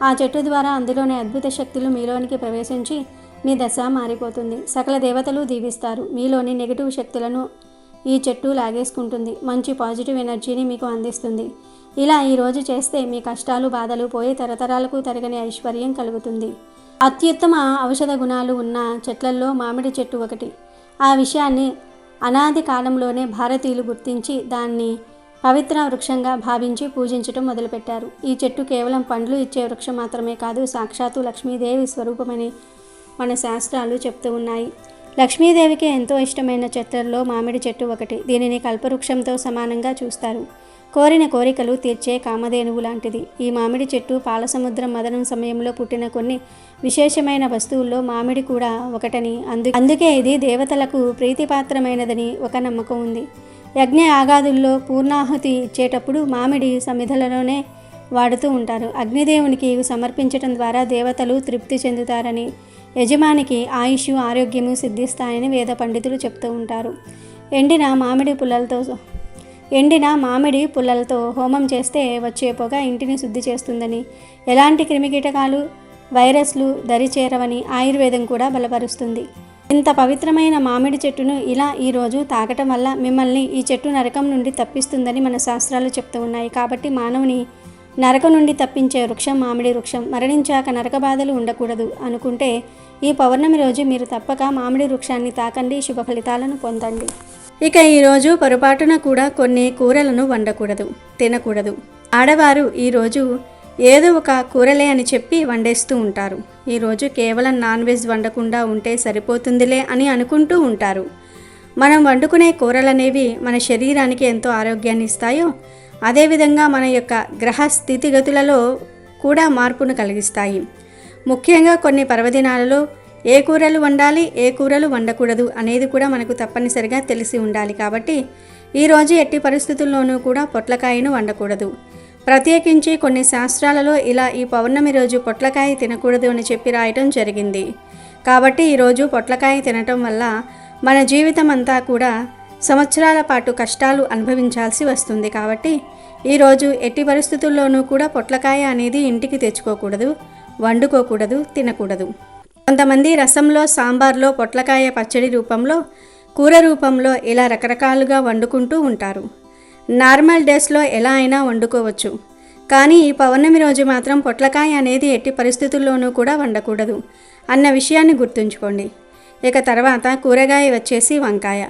ఆ చెట్టు ద్వారా అందులోని అద్భుత శక్తులు మీలోనికి ప్రవేశించి మీ దశ మారిపోతుంది. సకల దేవతలు దీవిస్తారు. మీలోని నెగిటివ్ శక్తులను ఈ చెట్టు లాగేసుకుంటుంది. మంచి పాజిటివ్ ఎనర్జీని మీకు అందిస్తుంది. ఇలా ఈరోజు చేస్తే మీ కష్టాలు, బాధలు పోయి తరతరాలకు తరగని ఐశ్వర్యం కలుగుతుంది. అత్యుత్తమ ఔషధ గుణాలు ఉన్న చెట్లల్లో మామిడి చెట్టు ఒకటి. ఆ విషయాన్ని అనాది కాలంలోనే భారతీయులు గుర్తించి దాన్ని పవిత్ర వృక్షంగా భావించి పూజించడం మొదలుపెట్టారు. ఈ చెట్టు కేవలం పండ్లు ఇచ్చే వృక్షం మాత్రమే కాదు, సాక్షాత్తు లక్ష్మీదేవి స్వరూపమని మన శాస్త్రాలు చెప్తూ ఉన్నాయి. లక్ష్మీదేవికి ఎంతో ఇష్టమైన చెట్లలో మామిడి చెట్టు ఒకటి. దీనిని కల్పవృక్షంతో సమానంగా చూస్తారు. కోరిన కోరికలు తీర్చే కామధేనువు లాంటిది. ఈ మామిడి చెట్టు పాలసముద్రం మదనం సమయంలో పుట్టిన కొన్ని విశేషమైన వస్తువుల్లో మామిడి కూడా ఒకటని, అందుకే ఇది దేవతలకు ప్రీతిపాత్రమైనదని ఒక నమ్మకం ఉంది. యజ్ఞ యాగాదుల్లో పూర్ణాహుతి ఇచ్చేటప్పుడు మామిడి సమిధలలోనే వాడుతూ ఉంటారు. అగ్నిదేవునికి సమర్పించడం ద్వారా దేవతలు తృప్తి చెందుతారని, యజమానికి ఆయుష్, ఆరోగ్యము సిద్ధిస్తాయని వేద పండితులు చెప్తూ ఉంటారు. ఎండిన మామిడి పుల్లలతో హోమం చేస్తే వచ్చే పొగ ఇంటిని శుద్ధి చేస్తుందని, ఎలాంటి క్రిమికీటకాలు, వైరస్లు దరి చేరవని ఆయుర్వేదం కూడా బలపరుస్తుంది. ఇంత పవిత్రమైన మామిడి చెట్టును ఇలా ఈరోజు తాకటం వల్ల మిమ్మల్ని ఈ చెట్టు నరకం నుండి తప్పిస్తుందని మన శాస్త్రాలు చెప్తూ ఉన్నాయి. కాబట్టి మానవుని నరకం నుండి తప్పించే వృక్షం మామిడి వృక్షం. మరణించాక నరక బాధలు ఉండకూడదు అనుకుంటే ఈ పౌర్ణమి రోజు మీరు తప్పక మామిడి వృక్షాన్ని తాకండి, శుభ ఫలితాలను పొందండి. ఇక ఈరోజు పొరపాటున కూడా కొన్ని కూరలను వండకూడదు, తినకూడదు. ఆడవారు ఈరోజు ఏదో ఒక కూరలే అని చెప్పి వండేస్తూ ఉంటారు. ఈరోజు కేవలం నాన్ వెజ్ వండకుండా ఉంటే సరిపోతుందిలే అని అనుకుంటూ ఉంటారు. మనం వండుకునే కూరలనేవి మన శరీరానికి ఎంతో ఆరోగ్యాన్ని ఇస్తాయో అదేవిధంగా మన యొక్క గ్రహ స్థితిగతులలో కూడా మార్పును కలిగిస్తాయి. ముఖ్యంగా కొన్ని పర్వదినాలలో ఏ కూరలు వండాలి, ఏ కూరలు వండకూడదు అనేది కూడా మనకు తప్పనిసరిగా తెలిసి ఉండాలి. కాబట్టి ఈరోజు ఎట్టి పరిస్థితుల్లోనూ కూడా పొట్లకాయను వండకూడదు. ప్రత్యేకించి కొన్ని శాస్త్రాలలో ఇలా ఈ పౌర్ణమి రోజు పొట్లకాయ తినకూడదు అని చెప్పి రాయటం జరిగింది. కాబట్టి ఈరోజు పొట్లకాయ తినటం వల్ల మన జీవితం అంతా కూడా సంవత్సరాల పాటు కష్టాలు అనుభవించాల్సి వస్తుంది. కాబట్టి ఈరోజు ఎట్టి పరిస్థితుల్లోనూ కూడా పొట్లకాయ అనేది ఇంటికి తెచ్చుకోకూడదు, వండుకోకూడదు, తినకూడదు. కొంతమంది రసంలో, సాంబార్లో, పొట్లకాయ పచ్చడి రూపంలో, కూర రూపంలో ఇలా రకరకాలుగా వండుకుంటూ ఉంటారు. నార్మల్ డేస్లో ఎలా అయినా వండుకోవచ్చు. కానీ ఈ పౌర్ణమి రోజు మాత్రం పొట్లకాయ అనేది ఎట్టి పరిస్థితుల్లోనూ కూడా వండకూడదు అన్న విషయాన్ని గుర్తుంచుకోండి. ఇక తర్వాత కూరగాయ వచ్చేసి వంకాయ.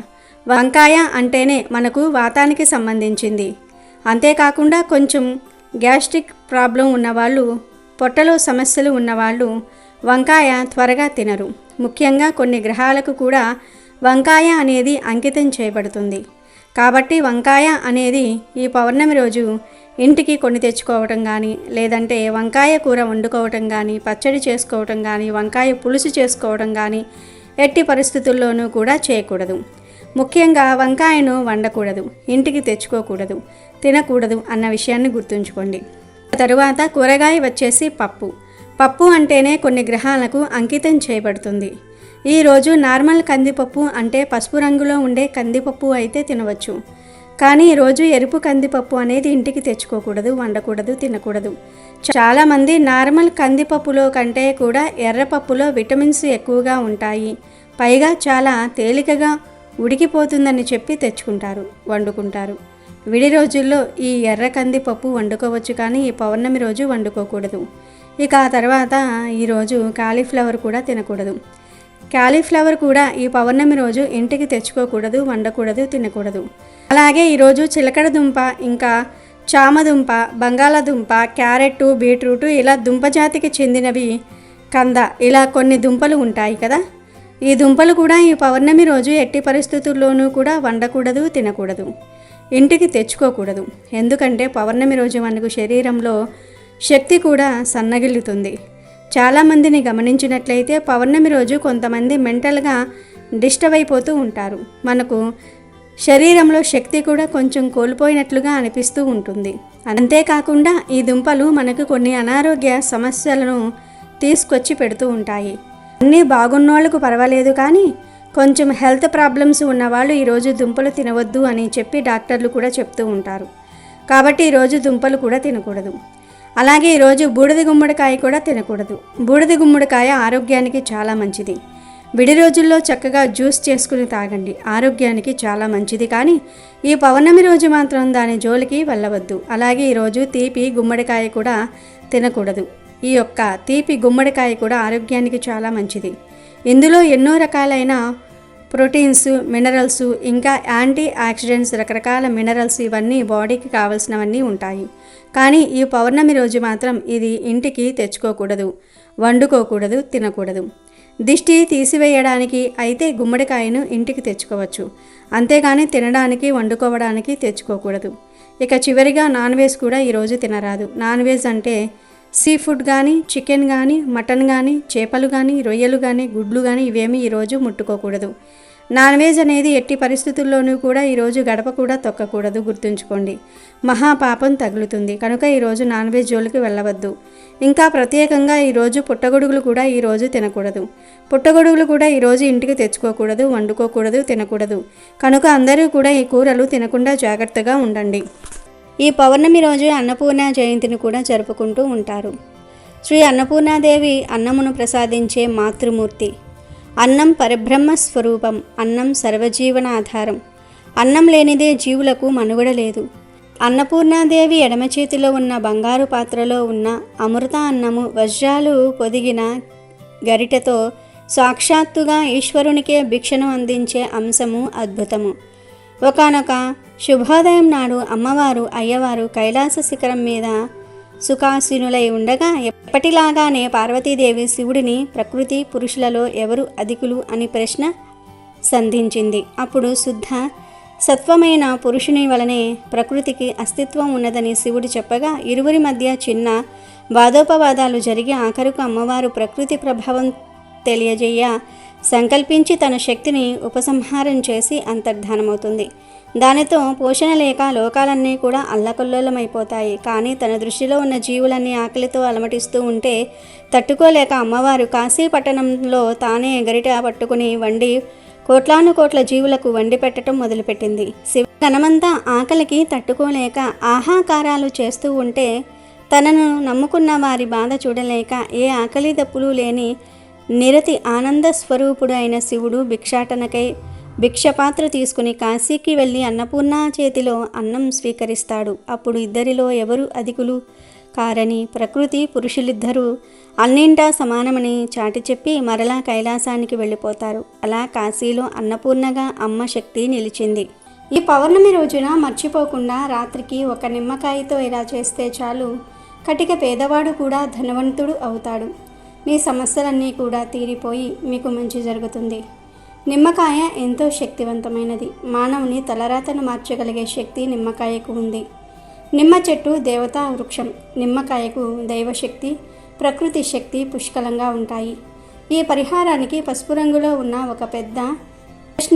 వంకాయ అంటేనే మనకు వాతానికి సంబంధించింది. అంతేకాకుండా కొంచెం గ్యాస్ట్రిక్ ప్రాబ్లం ఉన్నవాళ్ళు, పొట్టలో సమస్యలు ఉన్నవాళ్ళు వంకాయ త్వరగా తినరు. ముఖ్యంగా కొన్ని గ్రహాలకు కూడా వంకాయ అనేది అంకితం చేయబడుతుంది. కాబట్టి వంకాయ అనేది ఈ పౌర్ణమి రోజు ఇంటికి కొని తెచ్చుకోవటం కానీ, లేదంటే వంకాయ కూర వండుకోవటం కానీ, పచ్చడి చేసుకోవటం కానీ, వంకాయ పులుసు చేసుకోవటం కానీ ఎట్టి పరిస్థితుల్లోనూ కూడా చేయకూడదు. ముఖ్యంగా వంకాయను వండకూడదు, ఇంటికి తెచ్చుకోకూడదు, తినకూడదు అన్న విషయాన్ని గుర్తుంచుకోండి. తరువాత కూరగాయ వచ్చేసి పప్పు. పప్పు అంటేనే కొన్ని గ్రహాలకు అంకితం చేయబడుతుంది. ఈరోజు నార్మల్ కందిపప్పు అంటే పసుపు రంగులో ఉండే కందిపప్పు అయితే తినవచ్చు. కానీ ఈరోజు ఎరుపు కందిపప్పు అనేది ఇంటికి తెచ్చుకోకూడదు, వండకూడదు, తినకూడదు. చాలామంది నార్మల్ కందిపప్పులో కంటే కూడా ఎర్రపప్పులో విటమిన్స్ ఎక్కువగా ఉంటాయి, పైగా చాలా తేలికగా ఉడికిపోతుందని చెప్పి తెచ్చుకుంటారు, వండుకుంటారు. విడి రోజుల్లో ఈ ఎర్ర కందిపప్పు వండుకోవచ్చు, కానీ ఈ పౌర్ణమి రోజు వండుకోకూడదు. ఇక ఆ తర్వాత ఈరోజు కాలీఫ్లవర్ కూడా తినకూడదు. కాలీఫ్లవర్ కూడా ఈ పౌర్ణమి రోజు ఇంటికి తెచ్చుకోకూడదు, వండకూడదు, తినకూడదు. అలాగే ఈరోజు చిలకడ దుంప, ఇంకా చామదుంప, బంగాళాదుంప, క్యారెట్, బీట్రూట్ ఇలా దుంప జాతికి చెందినవి, కంద ఇలా కొన్ని దుంపలు ఉంటాయి కదా. ఈ దుంపలు కూడా ఈ పౌర్ణమి రోజు ఎట్టి పరిస్థితుల్లోనూ కూడా వండకూడదు, తినకూడదు, ఇంటికి తెచ్చుకోకూడదు. ఎందుకంటే పౌర్ణమి రోజు మనకు శరీరంలో శక్తి కూడా సన్నగిల్లుతుంది. చాలామందిని గమనించినట్లయితే పౌర్ణమి రోజు కొంతమంది మెంటల్గా డిస్టర్బ్ అయిపోతూ ఉంటారు. మనకు శరీరంలో శక్తి కూడా కొంచెం కోల్పోయినట్లుగా అనిపిస్తూ ఉంటుంది. అంతేకాకుండా ఈ దుంపలు మనకు కొన్ని అనారోగ్య సమస్యలను తీసుకొచ్చి పెడుతూ ఉంటాయి. అన్నీ బాగున్నోళ్లకు పర్వాలేదు, కానీ కొంచెం హెల్త్ ప్రాబ్లమ్స్ ఉన్నవాళ్ళు ఈరోజు దుంపలు తినవద్దు అని చెప్పి డాక్టర్లు కూడా చెప్తూ ఉంటారు. కాబట్టి ఈరోజు దుంపలు కూడా తినకూడదు. అలాగే ఈరోజు బూడిద గుమ్మడికాయ కూడా తినకూడదు. బూడిద గుమ్మడికాయ ఆరోగ్యానికి చాలా మంచిది. విడి రోజుల్లో చక్కగా జ్యూస్ చేసుకుని తాగండి, ఆరోగ్యానికి చాలా మంచిది. కానీ ఈ పౌర్ణమి రోజు మాత్రం దాని జోలికి వెళ్ళవద్దు. అలాగే ఈరోజు తీపి గుమ్మడికాయ కూడా తినకూడదు. ఈ యొక్క తీపి గుమ్మడికాయ కూడా ఆరోగ్యానికి చాలా మంచిది. ఇందులో ఎన్నో రకాలైన ప్రోటీన్స్, మినరల్స్, ఇంకా యాంటీ ఆక్సిడెంట్స్, రకరకాల మినరల్స్ ఇవన్నీ బాడీకి కావాల్సినవన్నీ ఉంటాయి. కానీ ఈ పౌర్ణమి రోజు మాత్రం ఇది ఇంటికి తెచ్చుకోకూడదు, వండుకోకూడదు, తినకూడదు. దిష్టి తీసివేయడానికి అయితే గుమ్మడికాయను ఇంటికి తెచ్చుకోవచ్చు, అంతేగాని తినడానికి, వండుకోవడానికి తెచ్చుకోకూడదు. ఇక చివరిగా నాన్ వెజ్ కూడా ఈరోజు తినరాదు. నాన్ వెజ్ అంటే సీ ఫుడ్ కానీ, చికెన్ కానీ, మటన్ కానీ, చేపలు కానీ, రొయ్యలు కానీ, గుడ్లు కానీ ఇవేమీ ఈరోజు ముట్టుకోకూడదు. నాన్ వెజ్ అనేది ఎట్టి పరిస్థితుల్లోనూ కూడా ఈరోజు గడప కూడా తొక్కకూడదు, గుర్తుంచుకోండి. మహాపాపం తగులుతుంది. కనుక ఈరోజు నాన్ వెజ్ జోలికి వెళ్ళవద్దు. ఇంకా ప్రత్యేకంగా ఈరోజు పుట్టగొడుగులు కూడా ఈరోజు తినకూడదు. పుట్టగొడుగులు కూడా ఈరోజు ఇంటికి తెచ్చుకోకూడదు, వండుకోకూడదు, తినకూడదు. కనుక అందరూ కూడా ఈ కూరలు తినకుండా జాగ్రత్తగా ఉండండి. ఈ పౌర్ణమి రోజు అన్నపూర్ణ జయంతిని కూడా జరుపుకుంటూ ఉంటారు. శ్రీ అన్నపూర్ణాదేవి అన్నమును ప్రసాదించే మాతృమూర్తి. అన్నం పరబ్రహ్మ స్వరూపం. అన్నం సర్వజీవనాధారం. అన్నం లేనిదే జీవులకు మనుగడ లేదు. అన్నపూర్ణాదేవి ఎడమ చేతిలో ఉన్న బంగారు పాత్రలో ఉన్న అమృత అన్నము వజ్రాలు పొదిగిన గరిటెతో సాక్షాత్తుగా ఈశ్వరునికే భిక్షను అందించే అంశము అద్భుతము. ఒకానొక శుభోదయం నాడు అమ్మవారు, అయ్యవారు కైలాస శిఖరం మీద సుఖాసీనులై ఉండగా ఎప్పటిలాగానే పార్వతీదేవి శివుడిని ప్రకృతి పురుషులలో ఎవరు అధికులు అని ప్రశ్న సంధించింది. అప్పుడు శుద్ధ సత్వమైన పురుషుని వలనే ప్రకృతికి అస్తిత్వం ఉన్నదని శివుడు చెప్పగా ఇరువురి మధ్య చిన్న వాదోపవాదాలు జరిగి ఆఖరుకు అమ్మవారు ప్రకృతి ప్రభావం తెలియజేయ సంకల్పించి తన శక్తిని ఉపసంహారం చేసి అంతర్ధానమవుతుంది. దానితో పోషణ లేక లోకాలన్నీ కూడా అల్లకల్లోలమైపోతాయి. కానీ తన దృష్టిలో ఉన్న జీవులన్నీ ఆకలితో అలమటిస్తూ ఉంటే తట్టుకోలేక అమ్మవారు కాశీ పట్టణంలో తానే గరిట పట్టుకుని వండి కోట్లాను కోట్ల జీవులకు వండి పెట్టడం మొదలుపెట్టింది. శివ ఘనమంతా ఆకలికి తట్టుకోలేక ఆహాకారాలు చేస్తూ ఉంటే తనను నమ్ముకున్న వారి బాధ చూడలేక ఏ ఆకలి దప్పులు లేని నిరతి ఆనంద స్వరూపుడు అయిన శివుడు భిక్షాటనకై భిక్షపాత్ర తీసుకుని కాశీకి వెళ్ళి అన్నపూర్ణ చేతిలో అన్నం స్వీకరిస్తాడు. అప్పుడు ఇద్దరిలో ఎవరు అధికులు కారని ప్రకృతి పురుషులిద్దరూ అన్నింటా సమానమని చాటి చెప్పి మరలా కైలాసానికి వెళ్ళిపోతారు. అలా కాశీలో అన్నపూర్ణగా అమ్మ శక్తి నిలిచింది. ఈ పౌర్ణమి రోజున మర్చిపోకుండా రాత్రికి ఒక నిమ్మకాయతో ఇలా చేస్తే చాలు, కటిక పేదవాడు కూడా ధనవంతుడు అవుతాడు. మీ సమస్యలన్నీ కూడా తీరిపోయి మీకు మంచి జరుగుతుంది. నిమ్మకాయ ఎంతో శక్తివంతమైనది. మానవుని తలరాతను మార్చగలిగే శక్తి నిమ్మకాయకు ఉంది. నిమ్మ చెట్టు దేవతా వృక్షం. నిమ్మకాయకు దైవశక్తి, ప్రకృతి శక్తి పుష్కలంగా ఉంటాయి. ఈ పరిహారానికి పసుపు రంగులో ఉన్న ఒక పెద్ద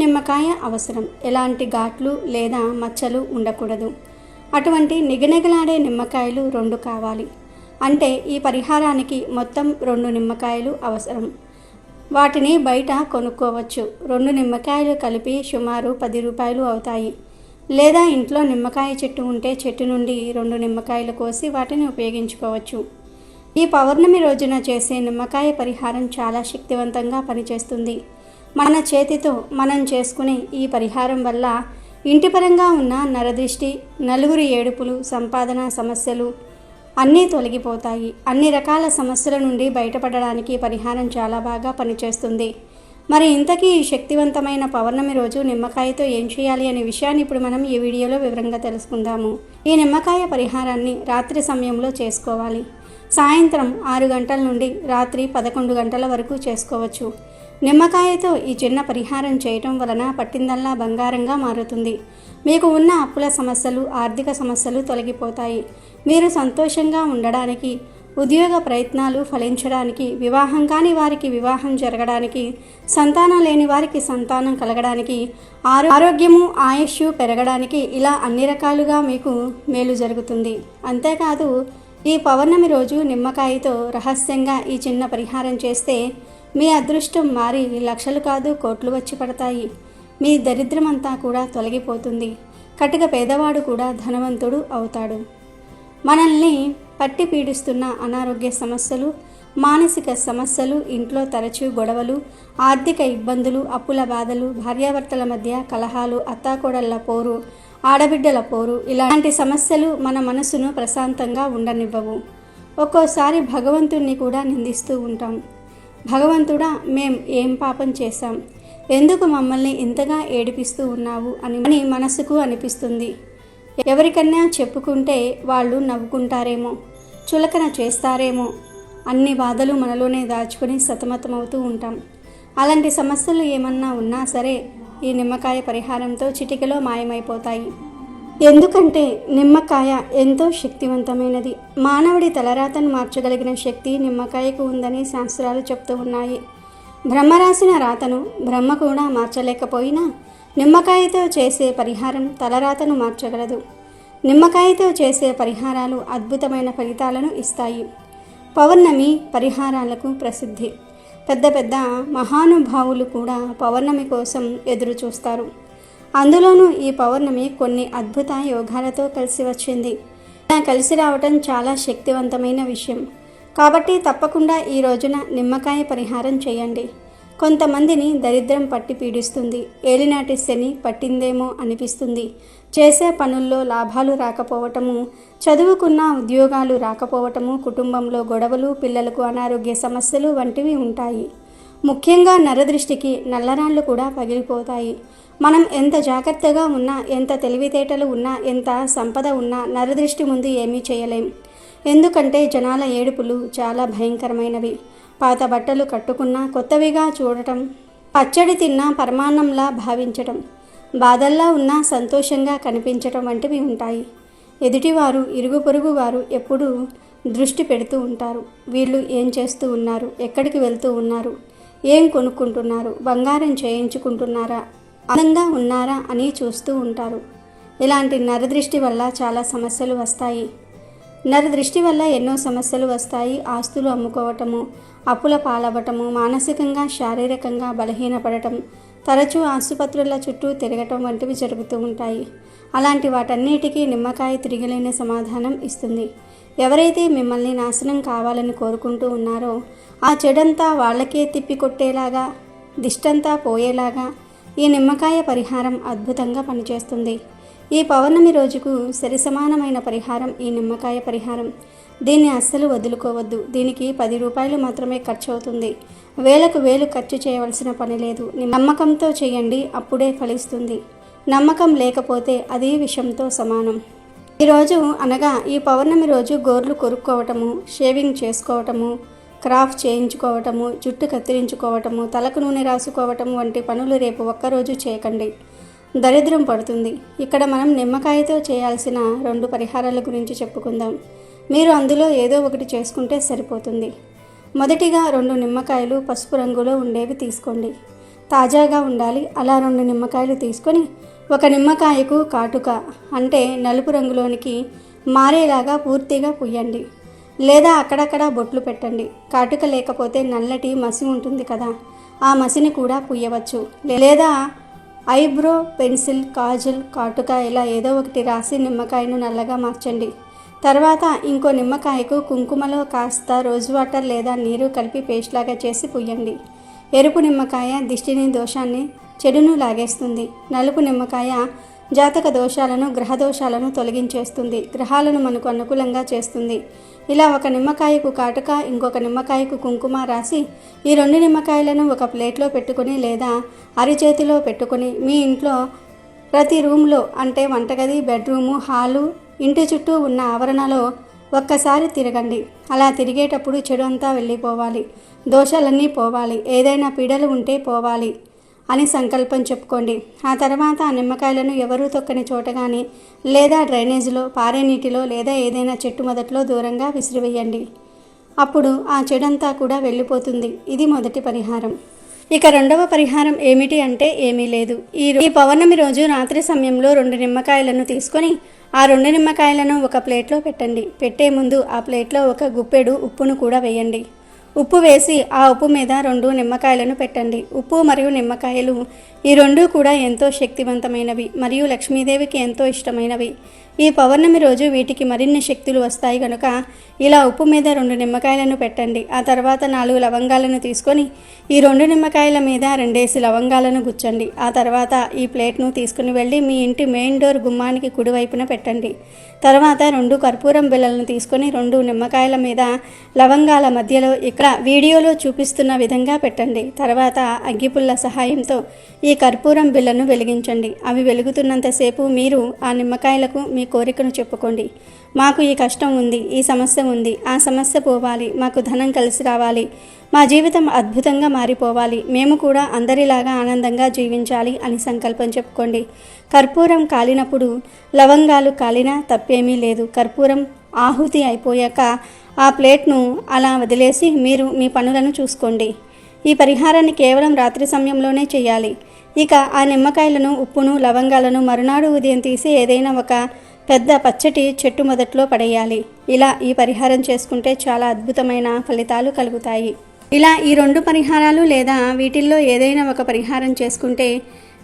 నిమ్మకాయ అవసరం. ఎలాంటి ఘాట్లు లేదా మచ్చలు ఉండకూడదు. అటువంటి నిగనిగలాడే నిమ్మకాయలు 2 కావాలి. అంటే ఈ పరిహారానికి మొత్తం 2 నిమ్మకాయలు అవసరం. వాటిని బయట కొనుక్కోవచ్చు. 2 నిమ్మకాయలు కలిపి సుమారు 10 రూపాయలు అవుతాయి. లేదా ఇంట్లో నిమ్మకాయ చెట్టు ఉంటే చెట్టు నుండి 2 నిమ్మకాయలు కోసి వాటిని ఉపయోగించుకోవచ్చు. ఈ పౌర్ణమి రోజున చేసే నిమ్మకాయ పరిహారం చాలా శక్తివంతంగా పనిచేస్తుంది. మన చేతితో మనం చేసుకునే ఈ పరిహారం వల్ల ఇంటిపరంగా ఉన్న నరదృష్టి, నలుగురి ఏడుపులు, సంపాదన సమస్యలు అన్నీ తొలగిపోతాయి. అన్ని రకాల సమస్యల నుండి బయటపడడానికి పరిహారం చాలా బాగా పనిచేస్తుంది. మరి ఇంతకీ ఈ శక్తివంతమైన పౌర్ణమి రోజు నిమ్మకాయతో ఏం చేయాలి అనే విషయాన్ని ఇప్పుడు మనం ఈ వీడియోలో వివరంగా తెలుసుకుందాము. ఈ నిమ్మకాయ పరిహారాన్ని రాత్రి సమయంలో చేసుకోవాలి. సాయంత్రం 6 గంటల నుండి రాత్రి 11 గంటల వరకు చేసుకోవచ్చు. నిమ్మకాయతో ఈ చిన్న పరిహారం చేయటం వలన పట్టిందల్లా బంగారంగా మారుతుంది. మీకు ఉన్న అప్పుల సమస్యలు, ఆర్థిక సమస్యలు తొలగిపోతాయి. మీరు సంతోషంగా ఉండడానికి, ఉద్యోగ ప్రయత్నాలు ఫలించడానికి, వివాహం కాని వారికి వివాహం జరగడానికి, సంతానం లేని వారికి సంతానం కలగడానికి, ఆరోగ్యము ఆయుష్ పెరగడానికి, ఇలా అన్ని రకాలుగా మీకు మేలు జరుగుతుంది. అంతేకాదు ఈ పౌర్ణమి రోజు నిమ్మకాయతో రహస్యంగా ఈ చిన్న పరిహారం చేస్తే మీ అదృష్టం మారి లక్షలు కాదు కోట్లు వచ్చి పడతాయి. మీ దరిద్రమంతా కూడా తొలగిపోతుంది. కటిక పేదవాడు కూడా ధనవంతుడు అవుతాడు. మనల్ని పట్టి పీడిస్తున్న అనారోగ్య సమస్యలు, మానసిక సమస్యలు, ఇంట్లో తరచూ గొడవలు, ఆర్థిక ఇబ్బందులు, అప్పుల బాధలు, భార్యాభర్తల మధ్య కలహాలు, అత్తాకోడళ్ల పోరు, ఆడబిడ్డల పోరు, ఇలాంటి సమస్యలు మన మనసును ప్రశాంతంగా ఉండనివ్వవు. ఒక్కోసారి భగవంతుణ్ణి కూడా నిందిస్తూ ఉంటాం. భగవంతుడా, మేం ఏం పాపం చేశాం, ఎందుకు మమ్మల్ని ఇంతగా ఏడిపిస్తూ ఉన్నావు అని మనసుకు అనిపిస్తుంది. ఎవరికన్నా చెప్పుకుంటే వాళ్ళు నవ్వుకుంటారేమో, చులకన చేస్తారేమో, అన్ని బాధలు మనలోనే దాచుకొని సతమతమవుతూ ఉంటాం. అలాంటి సమస్యలు ఏమన్నా ఉన్నా సరే ఈ నిమ్మకాయ పరిహారంతో చిటికెలో మాయమైపోతాయి. ఎందుకంటే నిమ్మకాయ ఎంతో శక్తివంతమైనది. మానవుడి తలరాతను మార్చగలిగిన శక్తి నిమ్మకాయకు ఉందని శాస్త్రాలు చెప్తూ ఉన్నాయి. బ్రహ్మ రాసిన రాతను బ్రహ్మ కూడా మార్చలేకపోయినా నిమ్మకాయతో చేసే పరిహారం తలరాతను మార్చగలదు. నిమ్మకాయతో చేసే పరిహారాలు అద్భుతమైన ఫలితాలను ఇస్తాయి. పౌర్ణమి పరిహారాలకు ప్రసిద్ధి. పెద్ద పెద్ద మహానుభావులు కూడా పౌర్ణమి కోసం ఎదురు చూస్తారు. అందులోనూ ఈ పౌర్ణమి కొన్ని అద్భుత యోగాలతో కలిసి వచ్చింది. ఇలా కలిసి రావటం చాలా శక్తివంతమైన విషయం. కాబట్టి తప్పకుండా ఈ రోజున నిమ్మకాయ పరిహారం చేయండి. కొంతమందిని దరిద్రం పట్టి పీడిస్తుంది. ఏలినాటి శని పట్టిందేమో అనిపిస్తుంది. చేసే పనుల్లో లాభాలు రాకపోవటము, చదువుకున్న ఉద్యోగాలు రాకపోవటము, కుటుంబంలో గొడవలు, పిల్లలకు అనారోగ్య సమస్యలు వంటివి ఉంటాయి. ముఖ్యంగా నరదృష్టికి నల్లరాళ్ళు కూడా పగిలిపోతాయి. మనం ఎంత జాగ్రత్తగా ఉన్నా, ఎంత తెలివితేటలు ఉన్నా, ఎంత సంపద ఉన్నా నరదృష్టి ముందు ఏమీ చేయలేం. ఎందుకంటే జనాల ఏడుపులు చాలా భయంకరమైనవి. పాత బట్టలు కట్టుకున్నా కొత్తవిగా చూడటం, పచ్చడి తిన్నా పరమాన్నంలా భావించటం, బాధల్లా ఉన్నా సంతోషంగా కనిపించటం వంటివి ఉంటాయి. ఎదుటివారు, ఇరుగు పొరుగు వారు ఎప్పుడూ దృష్టి పెడుతూ ఉంటారు. వీళ్ళు ఏం చేస్తూ ఉన్నారు, ఎక్కడికి వెళ్తూ ఉన్నారు, ఏం కొనుక్కుంటున్నారు, బంగారం చేయించుకుంటున్నారా, అందంగా ఉన్నారా అని చూస్తూ ఉంటారు. ఇలాంటి నరదృష్టి వల్ల చాలా సమస్యలు వస్తాయి. నరదృష్టి వల్ల ఎన్నో సమస్యలు వస్తాయి. ఆస్తులు అమ్ముకోవటము, అప్పుల పాలవ్వటము, మానసికంగా శారీరకంగా బలహీనపడటం, తరచూ ఆసుపత్రుల చుట్టూ తిరగటం వంటివి జరుగుతూ ఉంటాయి. అలాంటి వాటన్నిటికీ నిమ్మకాయ తిరిగిలేని సమాధానం ఇస్తుంది. ఎవరైతే మిమ్మల్ని నాశనం కావాలని కోరుకుంటూ ఉన్నారో ఆ చెడంతా వాళ్ళకే తిప్పికొట్టేలాగా, దిష్టంతా పోయేలాగా ఈ నిమ్మకాయ పరిహారం అద్భుతంగా పనిచేస్తుంది. ఈ పౌర్ణమి రోజుకు సరిసమానమైన పరిహారం ఈ నిమ్మకాయ పరిహారం. దీన్ని అస్సలు వదులుకోవద్దు. దీనికి 10 రూపాయలు మాత్రమే ఖర్చు అవుతుంది. వేలకు వేలు ఖర్చు చేయవలసిన పని లేదు. నమ్మకంతో చేయండి, అప్పుడే ఫలిస్తుంది. నమ్మకం లేకపోతే అది విషంతో సమానం. ఈరోజు అనగా ఈ పౌర్ణమి రోజు గోర్లు కొరుక్కోవటము, షేవింగ్ చేసుకోవటము, క్రాఫ్ట్ చేయించుకోవటము, జుట్టు కత్తిరించుకోవటము, తలకు నూనె రాసుకోవటము వంటి పనులు రేపు ఒక్కరోజు చేయకండి. దరిద్రం పడుతుంది. ఇక్కడ మనం నిమ్మకాయతో చేయాల్సిన 2 పరిహారాల గురించి చెప్పుకుందాం. మీరు అందులో ఏదో ఒకటి చేసుకుంటే సరిపోతుంది. మొదటిగా 2 నిమ్మకాయలు పసుపు రంగులో ఉండేవి తీసుకోండి. తాజాగా ఉండాలి. అలా 2 నిమ్మకాయలు తీసుకొని ఒక నిమ్మకాయకు కాటుక అంటే నలుపు రంగులోనికి మారేలాగా పూర్తిగా పుయ్యండి. లేదా అక్కడక్కడ బొట్లు పెట్టండి. కాటుక లేకపోతే నల్లటి మసి ఉంటుంది కదా, ఆ మసిని కూడా పుయ్యవచ్చు. లేదా ఐబ్రో పెన్సిల్, కాజల్, కాటుక ఇలా ఏదో ఒకటి రాసి నిమ్మకాయను నల్లగా మార్చండి. తర్వాత ఇంకో నిమ్మకాయకు కుంకుమలో కాస్త రోజ్ వాటర్ లేదా నీరు కలిపి పేస్ట్ లాగా చేసి పుయ్యండి. ఎరుపు నిమ్మకాయ దిష్టిని, దోషాన్ని, చెడును లాగేస్తుంది. నలుపు నిమ్మకాయ జాతక దోషాలను, గ్రహ దోషాలను తొలగించేస్తుంది. గ్రహాలను మనకు అనుకూలంగా చేస్తుంది. ఇలా ఒక నిమ్మకాయకు కాటుక, ఇంకొక నిమ్మకాయకు కుంకుమ రాసి ఈ 2 నిమ్మకాయలను ఒక ప్లేట్లో పెట్టుకొని లేదా అరిచేతిలో పెట్టుకొని మీ ఇంట్లో ప్రతి రూమ్లో అంటే వంటగది, బెడ్రూము, హాలు, ఇంటి చుట్టూ ఉన్న ఆవరణలో ఒక్కసారి తిరగండి. అలా తిరిగేటప్పుడు చెడు అంతా వెళ్ళిపోవాలి, దోషాలన్నీ పోవాలి, ఏదైనా పీడలు ఉంటే పోవాలి అని సంకల్పం చెప్పుకోండి. ఆ తర్వాత ఆ నిమ్మకాయలను ఎవరూ తొక్కని చోట కానీ లేదా డ్రైనేజీలో, పారే నీటిలో లేదా ఏదైనా చెట్టు మొదట్లో దూరంగా విసిరివేయండి. అప్పుడు ఆ చెడంతా కూడా వెళ్ళిపోతుంది. ఇది మొదటి పరిహారం. ఇక రెండవ పరిహారం ఏమిటి అంటే ఏమీ లేదు. ఈ పౌర్ణమి రోజు రాత్రి సమయంలో 2 నిమ్మకాయలను తీసుకొని ఆ 2 నిమ్మకాయలను ఒక ప్లేట్లో పెట్టండి. పెట్టే ముందు ఆ ప్లేట్లో ఒక గుప్పెడు ఉప్పును కూడా వేయండి. ఉప్పు వేసి ఆ ఉప్పు మీద 2 నిమ్మకాయలను పెట్టండి. ఉప్పు మరియు నిమ్మకాయలు ఈ 2 కూడా ఎంతో శక్తివంతమైనవి మరియు లక్ష్మీదేవికి ఎంతో ఇష్టమైనవి. ఈ పౌర్ణమి రోజు వీటికి మరిన్ని శక్తులు వస్తాయి కనుక ఇలా ఉప్పు మీద 2 నిమ్మకాయలను పెట్టండి. ఆ తర్వాత 4 లవంగాలను తీసుకొని ఈ 2 నిమ్మకాయల మీద 2 లవంగాలను గుచ్చండి. ఆ తర్వాత ఈ ప్లేట్ను తీసుకుని వెళ్ళి మీ ఇంటి మెయిన్ డోర్ గుమ్మానికి కుడివైపున పెట్టండి. తర్వాత 2 కర్పూరం బిళ్ళలను తీసుకొని 2 నిమ్మకాయల మీద లవంగాల మధ్యలో ఇక్కడ వీడియోలో చూపిస్తున్న విధంగా పెట్టండి. తర్వాత అగ్గిపుల్ల సహాయంతో ఈ కర్పూరం బిళ్ళను వెలిగించండి. అవి వెలుగుతున్నంతసేపు మీరు ఆ నిమ్మకాయలకు మీ కోరికను చెప్పుకోండి. మాకు ఈ కష్టం ఉంది, ఈ సమస్య ఉంది, ఆ సమస్య పోవాలి, మాకు ధనం కలిసి రావాలి, మా జీవితం అద్భుతంగా మారిపోవాలి, మేము కూడా అందరిలాగా ఆనందంగా జీవించాలి అని సంకల్పం చెప్పుకోండి. కర్పూరం కాలినప్పుడు లవంగాలు కాలినా తప్పేమీ లేదు. కర్పూరం ఆహుతి అయిపోయాక ఆ ప్లేట్ను అలా వదిలేసి మీరు మీ పనులను చూసుకోండి. ఈ పరిహారాన్ని కేవలం రాత్రి సమయంలోనే చేయాలి. ఇక ఆ నిమ్మకాయలను, ఉప్పును, లవంగాలను మరునాడు ఉదయం తీసి ఏదైనా ఒక పెద్ద పచ్చటి చెట్టు మొదట్లో పడేయాలి. ఇలా ఈ పరిహారం చేసుకుంటే చాలా అద్భుతమైన ఫలితాలు కలుగుతాయి. ఇలా ఈ 2 పరిహారాలు లేదా వీటిల్లో ఏదైనా ఒక పరిహారం చేసుకుంటే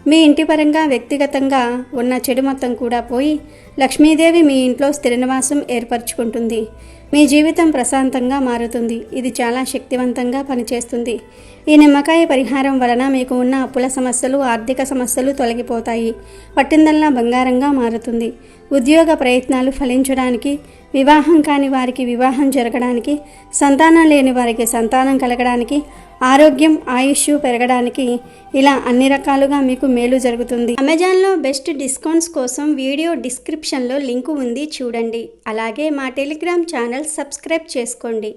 మీ ఇంటి పరంగా వ్యక్తిగతంగా ఉన్న చెడు మొత్తం కూడా పోయి లక్ష్మీదేవి మీ ఇంట్లో స్థిర నివాసం ఏర్పరచుకుంటుంది. మీ జీవితం ప్రశాంతంగా మారుతుంది. ఇది చాలా శక్తివంతంగా పనిచేస్తుంది. ఈ నిమ్మకాయ పరిహారం వలన మీకు ఉన్న అప్పుల సమస్యలు, ఆర్థిక సమస్యలు తొలగిపోతాయి. పట్టిందల్లా బంగారంగా మారుతుంది. ఉద్యోగ ప్రయత్నాలు ఫలించడానికి, వివాహం కాని వారికి వివాహం జరగడానికి, సంతానం లేని వారికి సంతానం కలగడానికి, ఆరోగ్యం, ఆయుష్ పెరగడానికి ఇలా అన్ని రకాలుగా మీకు మేలు జరుగుతుంది. అమెజాన్లో బెస్ట్ డిస్కౌంట్స్ కోసం వీడియో డిస్క్రిప్షన్లో లింకు ఉంది, చూడండి. అలాగే మా టెలిగ్రామ్ ఛానల్ సబ్స్క్రైబ్ చేసుకోండి.